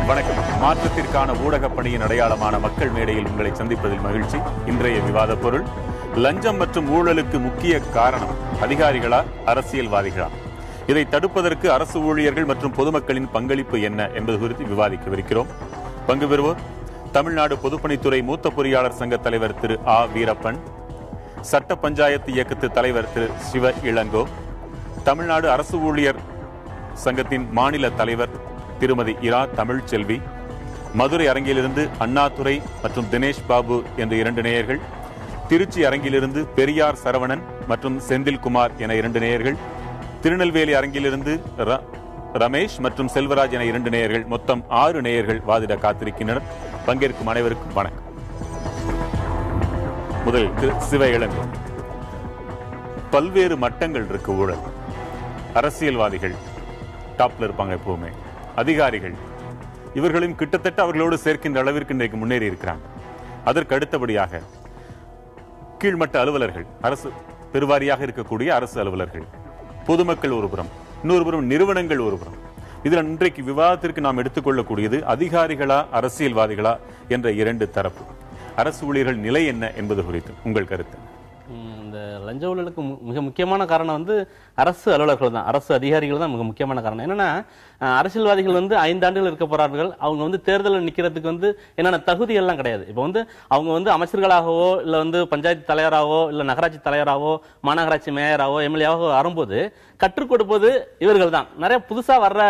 வணக்கம். மாற்றத்திற்கான ஊடக பணியின் அடையாளமான மக்கள் மேடையில் உங்களை சந்திப்பதில் மகிழ்ச்சி. இன்றைய விவாத பொருள், லஞ்சம் மற்றும் ஊழலுக்கு முக்கிய காரணம் அதிகாரிகளா அரசியல்வாதிகளா? இதை தடுப்பதற்கு அரசு ஊழியர்கள் மற்றும் பொதுமக்களின் பங்களிப்பு என்ன என்பது குறித்து விவாதிக்கவிருக்கிறோம். பங்கு பெறுவோர் தமிழ்நாடு பொதுப்பணித்துறை மூத்த பொறியாளர் சங்க தலைவர் திரு ஆ வீரப்பன், சட்ட பஞ்சாயத்து இயக்கத்து தலைவர் திரு சிவ இளங்கோ, தமிழ்நாடு அரசு ஊழியர் சங்கத்தின் மாநில தலைவர் திருமதி இரா தமிழ்ச்செல்வி, மதுரை அரங்கிலிருந்து அண்ணாதுரை மற்றும் தினேஷ் பாபு என்ற 2 நேயர்கள், திருச்சி அரங்கிலிருந்து பெரியார் சரவணன் மற்றும் செந்தில்குமார் என 2 நேயர்கள், திருநெல்வேலி அரங்கிலிருந்து ரமேஷ் மற்றும் செல்வராஜ் என 2 நேயர்கள், மொத்தம் 6 நேயர்கள் வாதிட காத்திருக்கின்றனர். பங்கேற்கும் அனைவருக்கும் வணக்கம். முதலில் திரு சிவ இளங்கோ. பல்வேறு மட்டங்கள் இருக்கு ஊழல். அரசியல்வாதிகள் டாப்ல இருப்பாங்க, எப்பவுமே அதிகாரிகள் இவர்களும் கிட்டத்தட்ட அவர்களோடு சேர்க்கின்ற அளவிற்கு இன்றைக்கு முன்னேறி இருக்கிறாங்க. அதற்கு அடுத்தபடியாக கீழ்மட்ட அலுவலர்கள், அரசு பெருவாரியாக இருக்கக்கூடிய அரசு அலுவலர்கள், பொதுமக்கள் ஒருபுறம், இன்னொரு புறம் நிறுவனங்கள் ஒருபுறம். இதில் இன்றைக்கு விவாதத்திற்கு நாம் எடுத்துக்கொள்ளக்கூடியது அதிகாரிகளா அரசியல்வாதிகளா என்ற 2 தரப்பு. அரசு ஊழியர்கள் நிலை என்ன என்பது குறித்து உங்கள் கருத்து? இந்த லஞ்ச ஊழலுக்கு மிக முக்கியமான காரணம் வந்து அரசு அலுவலர்கள் தான், அரசு அதிகாரிகள் தான் மிக முக்கியமான காரணம். என்னன்னா, அரசியல்வாதிகள் வந்து 5 ஆண்டுகள் இருக்க போறார்கள். அவங்க வந்து தேர்தலில் நிற்கிறதுக்கு வந்து என்னென்ன தகுதி எல்லாம் கிடையாது. இப்போ வந்து அவங்க வந்து அமைச்சர்களாகவோ இல்லை வந்து பஞ்சாயத்து தலைவராகவோ இல்லை நகராட்சி தலைவராகவோ மாநகராட்சி மேயராகவோ எம்எல்ஏவாகவோ வரும்போது கற்றுக் கொடுப்பது இவர்கள் தான். நிறைய புதுசா வர்ற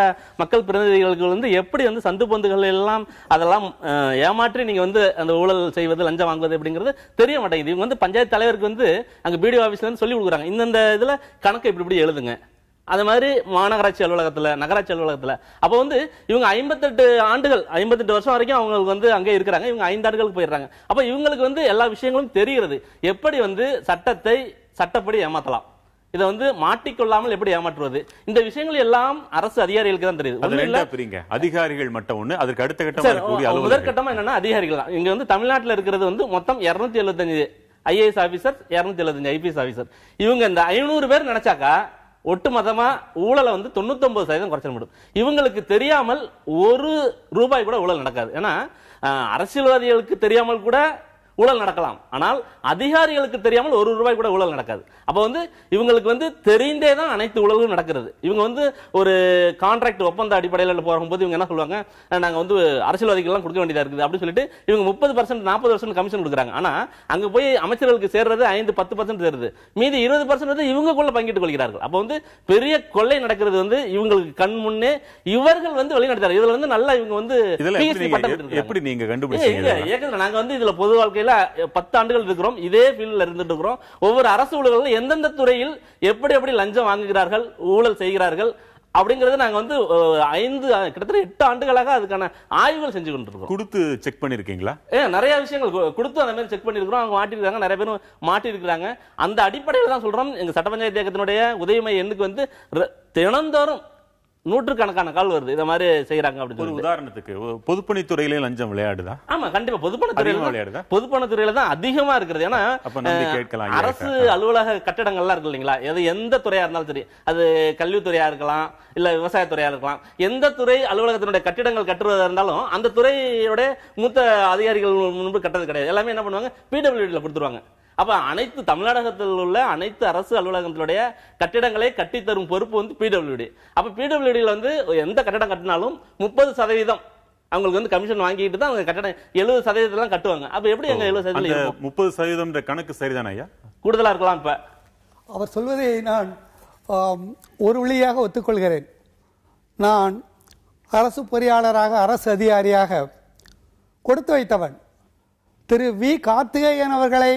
மக்கள் பிரதிநிதிகளுக்கு வந்து எப்படி வந்து சந்து பொந்துகள் எல்லாம் அதெல்லாம் ஏமாற்றி நீங்க வந்து அந்த ஊழல் செய்வது, லஞ்சம் வாங்குவது அப்படிங்கிறது தெரிய மாட்டேங்குது. இவங்க வந்து பஞ்சாயத்து தலைவருக்கு வந்து அங்க பிடிஓ ஆபீஸ்ல இருந்து சொல்லி கொடுக்குறாங்க, இந்த இதுல கணக்கு இப்படி எழுதுங்க. அது மாதிரி மாநகராட்சி அலுவலகத்துல, நகராட்சி அலுவலகத்துல. அப்ப வந்து இவங்க 58 வருஷம் வரைக்கும் அவங்களுக்கு வந்து அங்கே இருக்கிறாங்க. இவங்க 5 ஆண்டுகளுக்கு போயிடுறாங்க. அப்ப இவங்களுக்கு வந்து எல்லா விஷயங்களும் தெரிகிறது. எப்படி வந்து சட்டத்தை சட்டப்படி ஏமாத்தலாம், இதை வந்து மாட்டிக்கொள்ளாமல் எப்படி ஏமாற்றுவது, இந்த விஷயங்கள் எல்லாம் அரசு அதிகாரிகளுக்கு தான் தெரியுது. அதிகாரிகள் மட்டும் ஒண்ணு, அதற்கு அடுத்த கட்டம் முதற்கட்டமா என்னன்னா அதிகாரிகள் தான். இங்க வந்து தமிழ்நாட்டில் இருக்கிறது வந்து மொத்தம் 275 ஐஏஎஸ் ஆபீசர், 275 ஐபிஎஸ் ஆபீசர். இவங்க இந்த 500 பேர் நினைச்சாக்கா ஒட்டுமொத்தமா ஊழலை வந்து 99% குறைச்சிட முடியும். இவங்களுக்கு தெரியாமல் ₹1 கூட ஊழல் நடக்காது. ஏன்னா அரசியல்வாதிகளுக்கு தெரியாமல் கூட ஊழல் நடக்கலாம், ஆனால் அதிகாரிகளுக்கு தெரியாமல் ₹1 கூட ஊழல் நடக்காது. அப்ப வந்து இவங்களுக்கு வந்து தெரிந்தே தான் அனைத்து ஊழலும் நடக்கிறது. இவங்க வந்து ஒரு கான்ட்ராக்ட் ஒப்பந்த அடிப்படையில் போகும்போது இவங்க என்ன சொல்லுவாங்க, நாங்க வந்து அரசியல்வாதிகள் எல்லாம் கொடுக்க வேண்டியதா இருக்குது அப்படின்னு சொல்லிட்டு இவங்க 30% 40% கமிஷன் கொடுக்குறாங்க. ஆனா அங்க போய் அமைச்சர்களுக்கு சேர்றது 5-10% சேருது, மீதி 20% இவங்களுக்குள்ள பங்கிட்டுக் கொள்கிறார்கள். அப்ப வந்து பெரிய கொள்ளை நடக்கிறது வந்து இவங்களுக்கு கண் முன்னே இவர்கள் வந்து வழிநடத்துறாங்க. இதுல வந்து நல்லா இவங்க வந்து எப்படி நீங்க கண்டுபிடிச்சீங்க? நாங்க வந்து இதுல பொது வாழ்க்கை 10 ஆண்டுகள் இருக்கிறோம், இதே ஃபீல்ட்ல இருந்துட்டு இருக்கிறோம். ஒவ்வொரு அரசு ஊழியர்கள் எந்தெந்த துறையில் எப்படி லஞ்சம் வாங்குகிறார்கள், ஊழல் செய்கிறார்கள் அப்படிங்கறது நாங்க வந்து கிட்டத்தட்ட 8 ஆண்டுகளாக அதுக்கான ஆய்வுகள் செஞ்சு கொண்டிருக்கோம். கொடுத்து செக் பண்ணிருக்கீங்களா? நிறைய விஷயங்கள் கொடுத்து அந்த மாதிரி செக் பண்ணிருக்கிறோம். அவங்க மாட்டிருக்காங்க, நிறைய பேரும் மாட்டிருக்கிறாங்க. அந்த அடிப்படையில் தான் சொல்றோம், எங்க சட்ட பஞ்சாயத்து இயக்கத்தினுடைய உதவி எண்ணுக்கு வந்து தினந்தோறும் நூற்றுக்கணக்கான கால் வருது, இத மாதிரி செய்யறாங்க அப்படின்னு. ஒரு உதாரணத்துக்கு பொதுப்பணித்துறையிலே லஞ்சம் விளையாடுதா? ஆமா, கண்டிப்பா பொதுப்பணித்துறையில தான் அதிகமா இருக்கிறது. ஏன்னா அரசு அலுவலக கட்டடங்கள்லாம் இருக்கு இல்லைங்களா, எந்த துறையா இருந்தாலும் சரி, அது கல்வித்துறையா இருக்கலாம் இல்ல விவசாயத்துறையா இருக்கலாம், எந்த துறை அலுவலகத்தினுடைய கட்டிடங்கள் கட்டுவதா இருந்தாலும் அந்த துறையோட மூத்த அதிகாரிகள் முன்பு கட்டுறது கிடையாது. எல்லாமே என்ன பண்ணுவாங்க, பிடபிள்யூடில கொடுத்துருவாங்க. அப்ப அனைத்து தமிழகத்தில் உள்ள அனைத்து அரசு அலுவலகங்களுடைய கட்டிடங்களை கட்டித்தரும் பொறுப்பு வந்து பிடபிள்யூடி. அப்ப பிடபிள்யூடியில் வந்து எந்த கட்டடம் கட்டினாலும் 30% அவங்களுக்கு வந்து கமிஷன் வாங்கிட்டு தான் அவங்க கட்டடம் 70% கட்டுவாங்க. அப்ப எப்படி எங்க 70% 30% கணக்கு சரிதானா ஐயா? கூடுதலா இருக்கலாம். இப்ப அவர் சொல்வதை நான் ஒரு வழியாக ஒத்துக்கொள்கிறேன். நான் அரசு பொறியாளராக, அரசு அதிகாரியாக கொடுத்து வைத்தவன். திரு வி கார்த்திகேயன் அவர்களை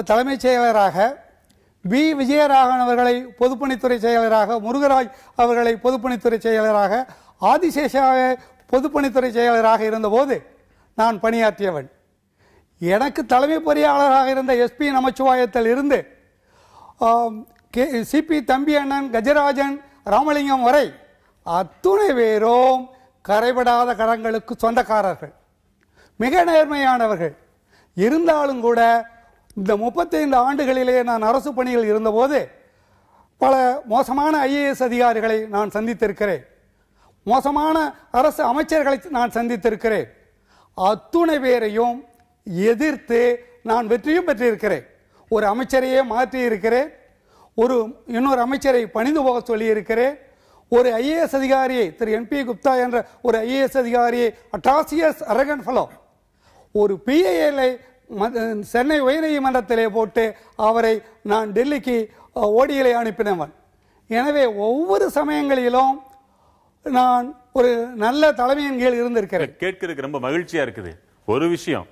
தலைமைச் செயலராக, வி விஜயராகவன் அவர்களை பொதுப்பணித்துறை செயலராக, முருகராஜ் அவர்களை பொதுப்பணித்துறை செயலராக, ஆதிசேஷாவை பொதுப்பணித்துறை செயலராக இருந்தபோது நான் பணியாற்றியவன். எனக்கு தலைமை பொறியாளராக இருந்த எஸ்பி நமச்சிவாயத்தில் இருந்து சிபி தம்பி அண்ணன், கஜராஜன், ராமலிங்கம் வரை அத்துணை பேரும் கரைபடாத கடன்களுக்கு சொந்தக்காரர்கள், மிக நேர்மையானவர்கள். இருந்தாலும் கூட இந்த 35 ஆண்டுகளிலே நான் அரசு பணியில் இருந்தபோது பல மோசமான ஐஏஎஸ் அதிகாரிகளை நான் சந்தித்திருக்கிறேன். மோசமான அரசு அமைச்சர்களை நான் சந்தித்திருக்கிறேன். அத்துணை பேரையும் எதிர்த்து நான் வெற்றியும் பெற்றிருக்கிறேன். ஒரு அமைச்சரையே மாற்றி இருக்கிறேன், இன்னொரு அமைச்சரை பணிந்து போக சொல்லி இருக்கிறேன். ஒரு ஐஏஎஸ் அதிகாரியை, திரு என்பி குப்தா என்ற ஒரு ஐஏஎஸ் அதிகாரியை, அட்ராசியஸ் அரகன் ஃபெலோ, ஒரு பிஐஏலை சென்னை உயர்நீதிமன்றத்திலே போட்டு அவரை நான் டெல்லிக்கு ஓடியிலே அனுப்பினவன். எனவே ஒவ்வொரு சமயங்களிலும் நான் ஒரு நல்ல தலைமையின் கீழ் இருந்திருக்கிறேன். கேட்கிறதுக்கு ரொம்ப மகிழ்ச்சியா இருக்குது. ஒரு விஷயம்,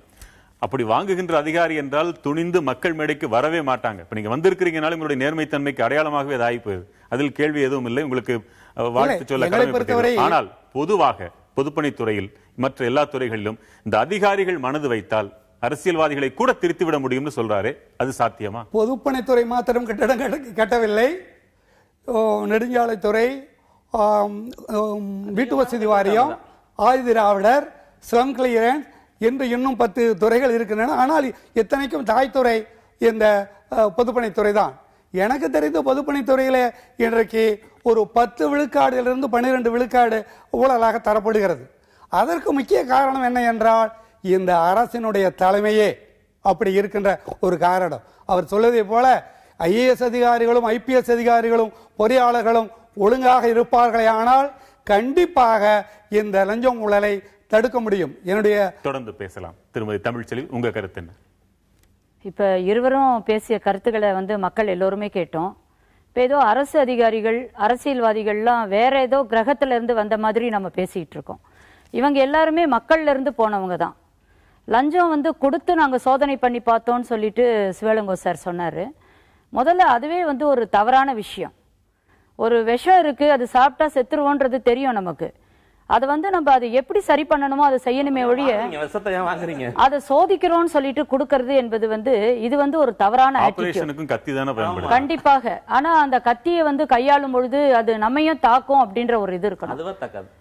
அப்படி வாங்குகின்ற அதிகாரி என்றால் துணிந்து மக்கள் மேடைக்கு வரவே மாட்டாங்க. இப்ப நீங்க வந்திருக்கிறீங்கனாலும் உங்களுடைய நேர்மைத்தன்மைக்கு அடையாளமாகவே அது ஆகிப்போகுது. அதில் கேள்வி எதுவும் இல்லை, உங்களுக்கு வாழ்த்து சொல்ல கடமைப்பட்டது. ஆனால் பொதுவாக பொதுப்பணித்துறையில் மற்ற எல்லா துறைகளிலும் இந்த அதிகாரிகள் மனது வைத்தால் அரசியல்வாதிகளை கூட திருத்திவிட முடியும்னு சொல்றாரு. அது சாத்தியமா? பொதுப்பணித்துறை மாத்திரம் கட்டடம் கட்டவில்லை, நெடுஞ்சாலைத்துறை, வீட்டு வசதி வாரியம், ஆதிதிராவிடர், ஸ்லம் கிளியரன்ஸ் என்று இன்னும் 10 துறைகள் இருக்கின்றன. ஆனால் எத்தனைக்கும் தாய்த்துறை இந்த பொதுப்பணித்துறை தான். எனக்கு தெரிந்த பொதுப்பணித்துறையில இன்றைக்கு ஒரு 10 விழுக்காடிலிருந்து 12 விழுக்காடு ஊழலாக தரப்படுகிறது. அதற்கு முக்கிய காரணம் என்ன என்றால் இந்த அரசினுடைய தலைமையே அப்படி இருக்கின்ற ஒரு காரணம். அவர் சொல்வதை போல ஐஏஎஸ் அதிகாரிகளும் ஐபிஎஸ் அதிகாரிகளும் பொறியாளர்களும் ஒழுங்காக இருப்பார்களே ஆனால் கண்டிப்பாக இந்த லஞ்சம் ஊழலை தடுக்க முடியும். என்னுடைய தொடர்ந்து பேசலாம். திருமதி தமிழ்ச்செல்வி, உங்க கருத்து என்ன? இப்ப இருவரும் பேசிய கருத்துக்களை மக்கள் எல்லோருமே கேட்டோம். இப்ப ஏதோ அரசு அதிகாரிகள் அரசியல்வாதிகள்லாம் வேற ஏதோ கிரகத்துல இருந்து வந்த மாதிரி நம்ம பேசிட்டு இருக்கோம். இவங்க எல்லாருமே மக்கள்ல இருந்து போனவங்க தான். லஞ்சம் கொடுத்து நாங்க சோதனை பண்ணி பார்த்தோம்னு சொல்லிட்டு சிவலங்கோ சார் சொன்னாரு. முதல்ல அதுவே ஒரு தவறான விஷயம். ஒரு விஷம் இருக்கு, அது சாப்பிட்டா செத்துருவோன்றது தெரியும் நமக்கு. அது நம்ம அதை எப்படி சரி பண்ணணுமோ அதை செய்யணுமே ஒழிய அதை சோதிக்கிறோம்னு சொல்லிட்டு கொடுக்கறது என்பது இது ஒரு தவறான ஆட்டிட்யூட். கண்டிப்பாக. ஆனா அந்த கத்தியை கையாளும் பொழுது அது நம்மையும் தாக்கும் அப்படின்ற ஒரு இது இருக்கணும்.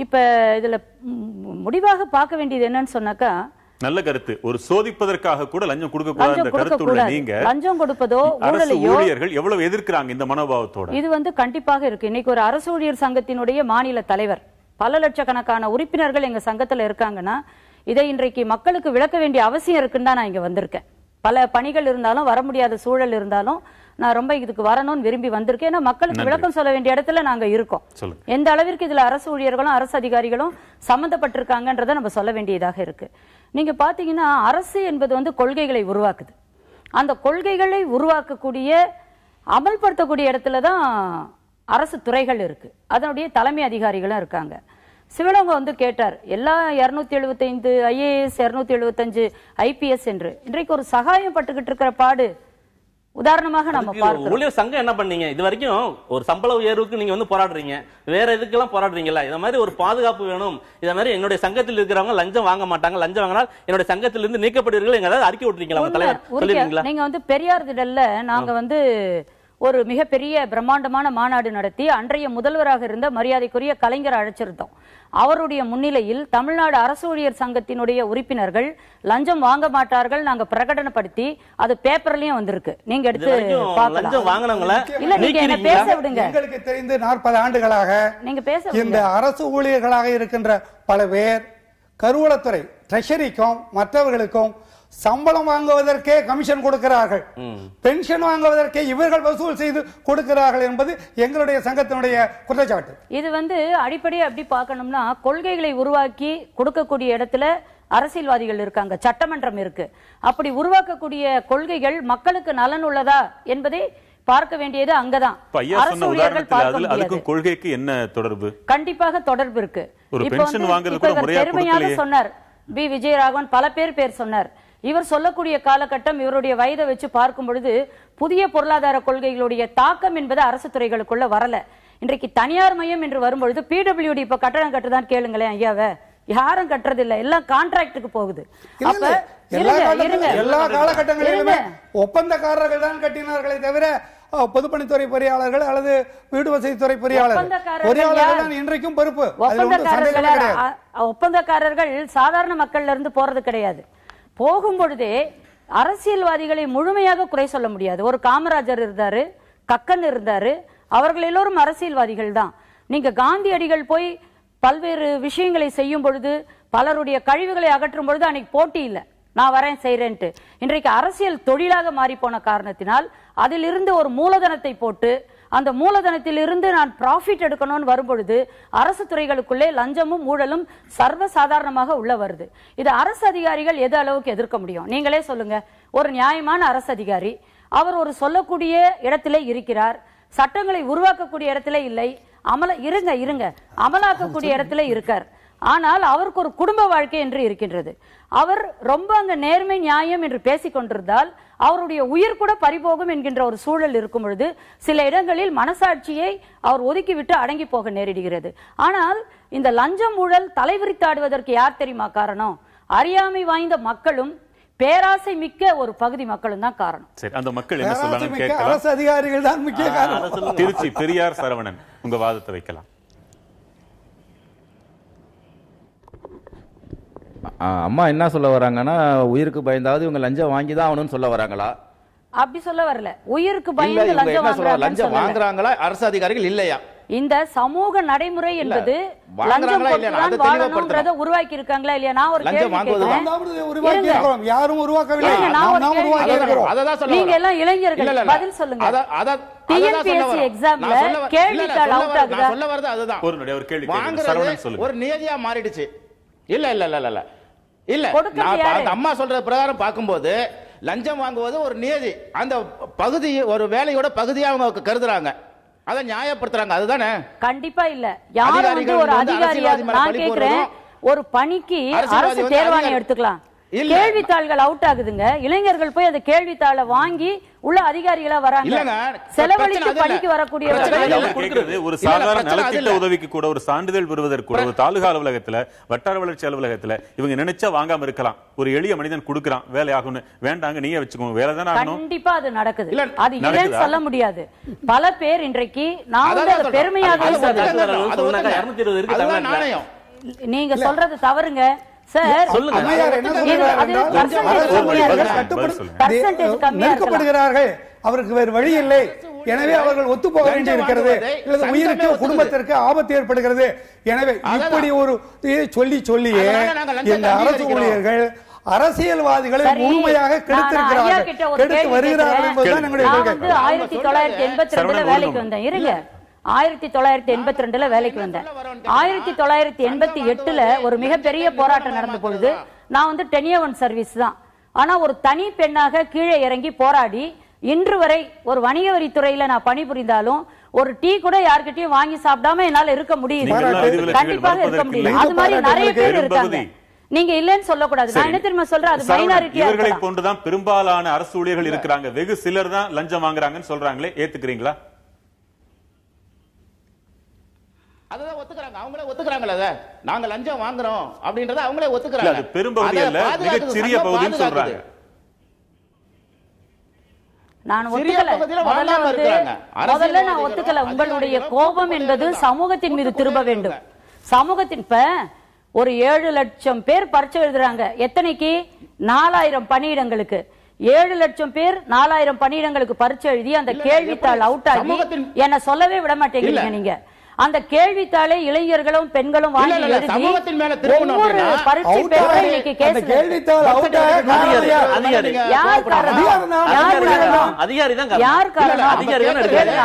இப்ப இதுல முடிவாக பார்க்க வேண்டியது என்னன்னு சொன்னாக்கா, நல்ல கருத்து. ஒரு சோதிப்பதற்காக கூட லஞ்சம் கொடுக்க கூடாது கருத்துள்ள நீங்க லஞ்சம் கொடுப்பதோ ஊழியர்கள் எவ்வளவு எதிர்க்கிறாங்க இந்த மனோபாவத்தோட? இது கண்டிப்பாக இருக்கு. இன்னைக்கு ஒரு அரசு ஊழியர் சங்கத்தினுடைய மாநில தலைவர், பல லட்சக்கணக்கான உறுப்பினர்கள் எங்க சங்கத்துல இருக்காங்கன்னா இதை இன்றைக்கு மக்களுக்கு விளக்க வேண்டிய அவசியம் இருக்குன்னு தான் நான் இங்க வந்திருக்கேன். பல பணிகள் இருந்தாலும் வர முடியாத சூழல் இருந்தாலும் நான் ரொம்ப இதுக்கு வரணும்னு விரும்பி வந்திருக்கேன். ஏன்னா மக்களுக்கு விளக்கம் சொல்ல வேண்டிய இடத்துல நாங்க இருக்கோம். எந்த அளவிற்கு இதுல அரசு ஊழியர்களும் அரசு அதிகாரிகளும் சம்பந்தப்பட்டிருக்காங்கன்றதை நம்ம சொல்ல வேண்டியதாக இருக்கு. நீங்க பாத்தீங்கன்னா அரசு என்பது கொள்கைகளை உருவாக்குது. அந்த கொள்கைகளை உருவாக்கக்கூடிய அமல்படுத்தக்கூடிய இடத்துலதான் அரசு துறைகள் இருக்கு, அதனுடைய தலைமை அதிகாரிகளும் இருக்காங்க. சிவலங்க கேட்டார், எல்லா 275 ஐஏஎஸ் 275 ஐபிஎஸ் என்று இன்றைக்கு ஒரு சகாயம் பட்டுக்கிட்டு இருக்கிற பாடு உதாரணமாக நம்ம பார்க்கிறோம். ஊழியர் சங்கம் என்ன பண்ணீங்க? இது வரைக்கும் ஒரு சம்பள உயர்வுக்கு நீங்க போராடுறீங்க, வேற எதுக்கெல்லாம் போராடுறீங்களா? இத மாதிரி ஒரு பாதுகாப்பு வேணும், இத மாதிரி என்னுடைய சங்கத்தில் இருக்கிறவங்க லஞ்சம் வாங்க மாட்டாங்க, லஞ்சம் வாங்கினால் என்னுடைய சங்கத்திலிருந்து நீக்கப்படுவீர்கள், எங்க ஏதாவது அறிக்கை விட்டுறீங்களா தலைவர்? சொல்லுவீங்களா? நீங்க பெரியார் திடல்ல நாங்க ஒரு மிகப்பெரிய பிரம்மாண்டமான மாநாடு நடத்தி அன்றைய முதல்வராக இருந்த மரியாதைக்குரிய கலைஞர் அழைச்சிருந்தோம். அவருடைய முன்னிலையில் தமிழ்நாடு அரசு ஊழியர் சங்கத்தினுடைய உறுப்பினர்கள் லஞ்சம் வாங்க மாட்டார்கள் நாங்க பிரகடனப்படுத்தி அது பேப்பர்லயும் வந்திருக்கு. நீங்க எடுத்து இல்ல நீங்க என்ன பேச விடுங்க. உங்களுக்கு தெரிந்து 40 ஆண்டுகளாக நீங்க பேச இந்த அரசு ஊழியர்களாக இருக்கின்ற பல பேர் கருவூலத்துறை, ட்ரெஷரிக்கும் மற்றவர்களுக்கும் சம்பளம் வாங்குவதற்கே கமிஷன் கொடுக்கிறார்கள், பென்ஷன் வாங்குவதற்கே இவர்கள் வசூல் செய்து கொடுக்கிறார்கள் என்பது எங்களுடைய சங்கத்தினுடைய குற்றச்சாட்டு. இது அடிப்படையை அப்படி பார்க்கணும்னா கொள்கைகளை உருவாக்கி கொடுக்கக்கூடிய இடத்துல அரசியல்வாதிகள் இருக்காங்க, சட்டமன்றம் இருக்கு. அப்படி உருவாக்கக்கூடிய கொள்கைகள் மக்களுக்கு நலன் உள்ளதா என்பதை பார்க்க வேண்டியது அங்கதான். கொள்கைக்கு என்ன தொடர்பு? கண்டிப்பாக தொடர்பு இருக்கு. பெருமையாக சொன்னார் பி விஜயராகவன், பல பேர் சொன்னார். இவர் சொல்லக்கூடிய காலகட்டம் இவருடைய வயதை வச்சு பார்க்கும் பொழுது புதிய பொருளாதார கொள்கைகளுடைய தாக்கம் என்பது அரசு துறைகளுக்குள்ள வரல. இன்றைக்கு தனியார் மையம் என்று வரும்பொழுது பிடபிள்யூடி இப்ப கட்டணம் கட்டுதான் கேளுங்களேன் ஐயாவை, யாரும் கட்டுறது இல்ல, எல்லாம் கான்ட்ராக்டுக்கு போகுது. அப்ப எல்லா காலகட்டங்களிலுமே ஒப்பந்தக்காரர்கள் தான் கட்டினார்களே தவிர பொதுப்பணித்துறை பொறியாளர்கள் அல்லது வீடு வசதித்துறை பொறியாளர்கள் இன்றைக்கும் பொறுப்பு. ஒப்பந்தக்காரர்கள் சாதாரண மக்கள்ல இருந்து போறது கிடையாது. போகும் பொழுதே அரசியல்வாதிகளை முழுமையாக குறை சொல்ல முடியாது. ஒரு காமராஜர் இருந்தாரு, கக்கன் இருந்தாரு, அவர்கள் எல்லோரும் அரசியல்வாதிகள் தான். நீங்க காந்தியடிகள் போய் பல்வேறு விஷயங்களை செய்யும் பொழுது, பலருடைய கழிவுகளை அகற்றும் பொழுது அன்னைக்கு போட்டி இல்லை, நான் வரேன் செய்யறேன்ட்டு. இன்றைக்கு அரசியல் தொழிலாக மாறி போன காரணத்தினால் அதிலிருந்து ஒரு மூலதனத்தை போட்டு அந்த மூலதனத்திலிருந்து நான் ப்ராஃபிட் எடுக்கணும்னு வரும்பொழுது அரசு துறைகளுக்குள்ளே லஞ்சமும் ஊழலும் சர்வசாதாரணமாக உள்ள வருது. இது அரசு அதிகாரிகள் எது அளவுக்கு எதிர்க்க முடியும்? நீங்களே சொல்லுங்க. ஒரு நியாயமான அரசு அதிகாரி, அவர் ஒரு சொல்லக்கூடிய இடத்திலே இருக்கிறார், சட்டங்களை உருவாக்கக்கூடிய இடத்திலே இல்லை, இருங்க அமலாக்கக்கூடிய இடத்திலே இருக்கார். ஆனால் அவருக்கு ஒரு குடும்ப வாழ்க்கை என்று இருக்கின்றது. அவர் ரொம்ப அங்க நேர்மை நியாயம் என்று பேசிக் கொண்டிருந்தால் அவருடைய உயிர் கூட பறிபோகும் என்கின்ற ஒரு சூழல் இருக்கும் பொழுது சில இடங்களில் மனசாட்சியை அவர் ஒதுக்கிவிட்டு அடங்கி போக நேரிடுகிறது. ஆனால் இந்த லஞ்சம் ஊழல் தலைவிரித்தாடுவதற்கு யார் தெரியுமா காரணம்? அறியாமை வாய்ந்த மக்களும் பேராசை மிக்க ஒரு பகுதி மக்களும் தான் காரணம். சரி, அந்த மக்கள் என்ன சொல்றாங்கன்னு கேட்கலாம். அரசு அதிகாரிகள் தான் முக்கிய காரணம். திருச்சி பெரியார் சரவணன், உங்க வாதத்தை வைக்கலாம். அம்மா என்ன சொல்ல வராங்கன்னா, உயிருக்கு பயந்தாவது இவங்க லஞ்சம் வாங்கி தான் ஆகணும்னு சொல்ல வராங்களா? அப்படி சொல்ல வரல. உயிருக்கு பயந்து லஞ்சம் வாங்குறாங்களா அரசு அதிகாரிகள் இல்லையா? இந்த சமூக நடைமுறை என்பது லஞ்சம் வாங்கணும்ன்றத உருவாக்கி இருக்காங்களா இல்லையா? நான் ஒரு கேள்வி கேட்கிறேன். யாரும் உருவாக்கவில்லை, நீங்க எல்லாம் இளைஞர்கள் பதில் சொல்லுங்க. டிஎன்பிஎஸ்சி எக்ஸாம்ல கேள்வித்தாள் அவுட் ஆகுதா? சொல்ல வரது அதுதான். ஒரு கேள்வி வாங்குறது ஒரு நியதியா மாறிடுச்சு. இல்ல இல்ல இல்ல இல்ல இல்ல, அம்மா சொல்ற பிரகாரம் பார்க்கும்போது லஞ்சம் வாங்குவது ஒரு நியதி, அந்த பகுதி ஒரு வேலையோட பகுதியா அவங்க கருதுறாங்க, அதை நியாயப்படுத்துறாங்க, அதுதானே? கண்டிப்பா இல்ல. யாரும் வந்து ஒரு அதிகாரியா, நான் கேக்குறேன், ஒரு பணிக்கு அரசு தேர்வாணையம் எடுத்துக்கலாம், கேள்வித்தாள்கள் அவுட் ஆகுதுங்க, இளைஞர்கள் போய் அந்த கேள்வித்தாளை வாங்கி உள்ள அதிகாரிகளா வராங்க, செலவழித்து பணிக்கு வரக்கூடிய ஒரு சாதாரண நலத்திட்ட உதவிக்கு கூட ஒரு சான்றிதழ் பெறுவதற்கு கூட ஒரு தாலுகா அலுவலகத்துல வட்டார வளர்ச்சி அலுவலகத்துல இவங்க நினைச்சா வாங்காம இருக்கலாம். ஒரு எளிய மனிதன் கொடுக்கறான், வேலை ஆகணும், வேண்டாங்க நீயே வச்சுக்கோங்க, வேலை தானே ஆகணும். கண்டிப்பா அது நடக்குது, அது இல்லைன்னு சொல்ல முடியாது. பல பேர் இன்றைக்கு நான் வந்து பெருமையாக நீங்க சொல்றது தவறுங்க சார். நெருக்கப்படுகிறார்கள், அவருக்கு வேறு வழி இல்லை, எனவே அவர்கள் ஒத்து போக வேண்டி இருக்கிறது, உயிருக்கு குடும்பத்திற்கு ஆபத்து ஏற்படுகிறது. எனவே இப்படி ஒரு சொல்லி சொல்லியே இந்த அரசு ஊழியர்கள் அரசியல்வாதிகளை முழுமையாக கெடுத்திருக்கிறார்கள், கெடுத்து வருகிறார்கள் என்பதுதான் எங்களுடைய கொள்கை. 1982 வேலைக்கு வந்தேன், இருங்க, 1982 வேலைக்கு வந்தேன். 1988 ஒரு மிகப்பெரிய போராட்டம் நடந்த பொழுது நான் வந்து 10A1 சர்வீஸ் தான். ஆனா ஒரு தனி பெண்ணாக கீழே இறங்கி போராடி இன்று வரை ஒரு வணிக வரித்துறையில நான் பணிபுரிந்தாலும் ஒரு டீ கூட யார்கிட்டயும் வாங்கி சாப்பிடாம என்னால இருக்க முடியுது, கண்டிப்பாக இருக்க முடியல. அது மாதிரி நிறைய பேர் இருக்காங்க, நீங்க இல்லன்னு சொல்லக்கூடாது. நான் என்ன தெரியுமா சொல்றேன், அது மைனாரிட்டியா இவர்களை போன்றுதான் பெரும்பாலான அரசு ஊழியர்கள் இருக்கிறாங்க, வெகு சிலர் தான் லஞ்சம் வாங்குறாங்கன்னு சொல்றாங்களே, ஏத்துக்கிறீங்களா? அததான் ஒத்துக்கறாங்க, அவங்களே ஒத்துக்கறாங்கல, அத நாங்க லஞ்சம் வாங்குறோம் அப்படின்றத அவங்களே ஒத்துக்கறாங்க. அது பெரும்பகுதி இல்ல, மிக சிறிய பகுதின்னு சொல்றாங்க. நான் ஒத்துக்கல, முதல்ல நான் ஒத்துக்கல. உங்களுடைய கோபம் என்பது சமூகத்தின் மீது திரும்ப வேண்டும். சமூகத்தின் இப்ப ஒரு 7 லட்சம் பேர் பரீட்சை எழுதுறாங்க, எத்தனைக்கு? 4000 பணியிடங்களுக்கு. 7 லட்சம் பேர் 4000 பணியிடங்களுக்கு பரீட்சை எழுதி அந்த கேள்வித்தாள் அவுட் ஆகி என்ன சொல்லவே விட மாட்டேங்கிறீங்க நீங்க. அந்த கேள்வித்தாளை இளைஞர்களும் பெண்களும் வாங்கி எழுதி ஒவ்வொரு பரீட்சை பேப்பரை இன்னைக்கு கேஸ் கேள்வித்தாள் அவுட் ஆக யார் காரணம்? அதிகாரி தான் யார் காரணம்?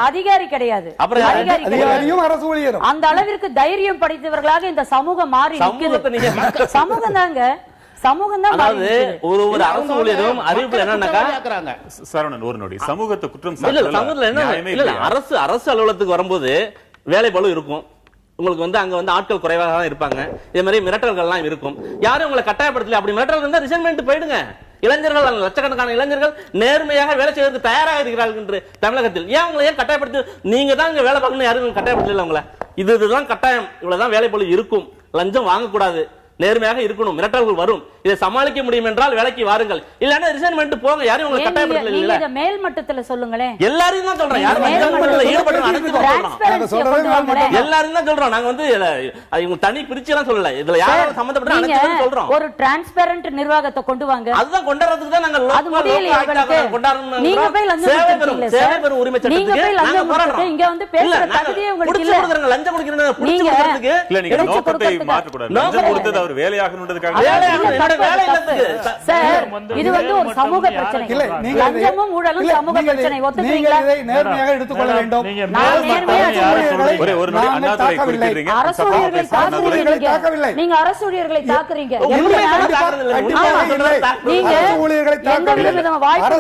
அதிகாரி கிடையாது, அதிகாரியும் அரசு ஊழியரும். அந்த அளவிற்கு தைரியம் படைத்தவர்களாக இந்த சமூகம் மாறி நிற்குது. சமூகம் தாங்க, சமூகம் தான். அதாவது ஒரு அரசு ஊழியரும் அறிவிப்புல என்னன்னாக்கா, சரவணன் ஒரு நொடி, சமூகத்தை குற்றம் சமூகத்துல என்ன, அரசு அலுவலகத்துக்கு வரும்போது வேலை பளு இருக்கும், உங்களுக்கு வந்து அங்க வந்து ஆட்கள் குறைவாக தான் இருப்பாங்க, இதே மாதிரி மிரட்டல்கள்லாம் இருக்கும். யாரும் உங்களை கட்டாயப்படுத்தல, அப்படி மிரட்டல் இருந்தா ரிசைன்மென்ட் போயிடுங்க. இளைஞர்கள், லட்சக்கணக்கான இளைஞர்கள் நேர்மையாக வேலை செய்வதற்கு தயாராக இருக்கிறார்கள் என்று தமிழகத்தில். ஏன் உங்களை ஏன் கட்டாயப்படுத்தி, நீங்க தான் இங்க வேலை பார்க்கணும், யாரும் கட்டாயப்படுத்தல உங்களை, இதுதான் கட்டாயம், இவ்வளவுதான் வேலை பளு இருக்கும், லஞ்சம் வாங்கக்கூடாது, நேர்மையாக இருக்கணும், மிரட்டல்கள் வரும். இதை சமாளிக்க முடியும் என்றால் வேலைக்கு வாருங்கள், இல்லன்னா ரிசைன் பண்ணிட்டு போங்க. யாரும் உங்களை கட்டாயப்படுத்தல. இல்ல நீங்க மேல் மட்டத்துல சொல்லுங்களேன். எல்லாரையும் தான் சொல்றேன். யாரும் மட்டத்துல ஈடுபட்டு எல்லாரும் தான் சொல்றோம். நாங்க வந்து இவங்க தனி பிரிச்சு எல்லாம் சொல்லல. இதுல யாரும் சம்பந்தப்பட்ட அனைத்து சொல்றோம். ஒரு டிரான்ஸ்பரண்ட் நிர்வாகத்தை கொண்டு வாங்க. அதுதான் கொண்டுறதுக்கு தான் நாங்க அது முடியல. கொண்டாடணும். நீங்க போய் லஞ்சம் கொடுத்தீங்க. சேவை பெறும் உரிமை சட்டத்துக்கு நாங்க போராடுறோம். இங்க வந்து பேசுற தகுதியே உங்களுக்கு இல்ல. கொடுங்க லஞ்சம் கொடுக்கிறீங்க. புடிச்சு கொடுக்கிறதுக்கு இல்ல, நீங்க நோக்கத்தை மாற்ற கூடாது. லஞ்சம் கொடுத்தது அவர் வேலையாகணும்ன்றதுக்காக சார், இது வந்து ஒரு சமூக பிரச்சனை. இல்ல, நீங்க லஞ்சமும் ஊழலும் சமூக பிரச்சனை. ஒத்துக்கிறீங்களா? இதை நேர்மையாக எடுத்துக்கொள்ள வேண்டும். நான் நேர்மையாக ஒரு நொடி அண்ணாதுரை குறிப்பிடுறீங்க. அரசு ஊழியர்களை தாக்குறீங்க. நீங்க அரசு ஊழியர்களை தாக்குறீங்க. நீங்க எந்த விதமான வாய்ப்பு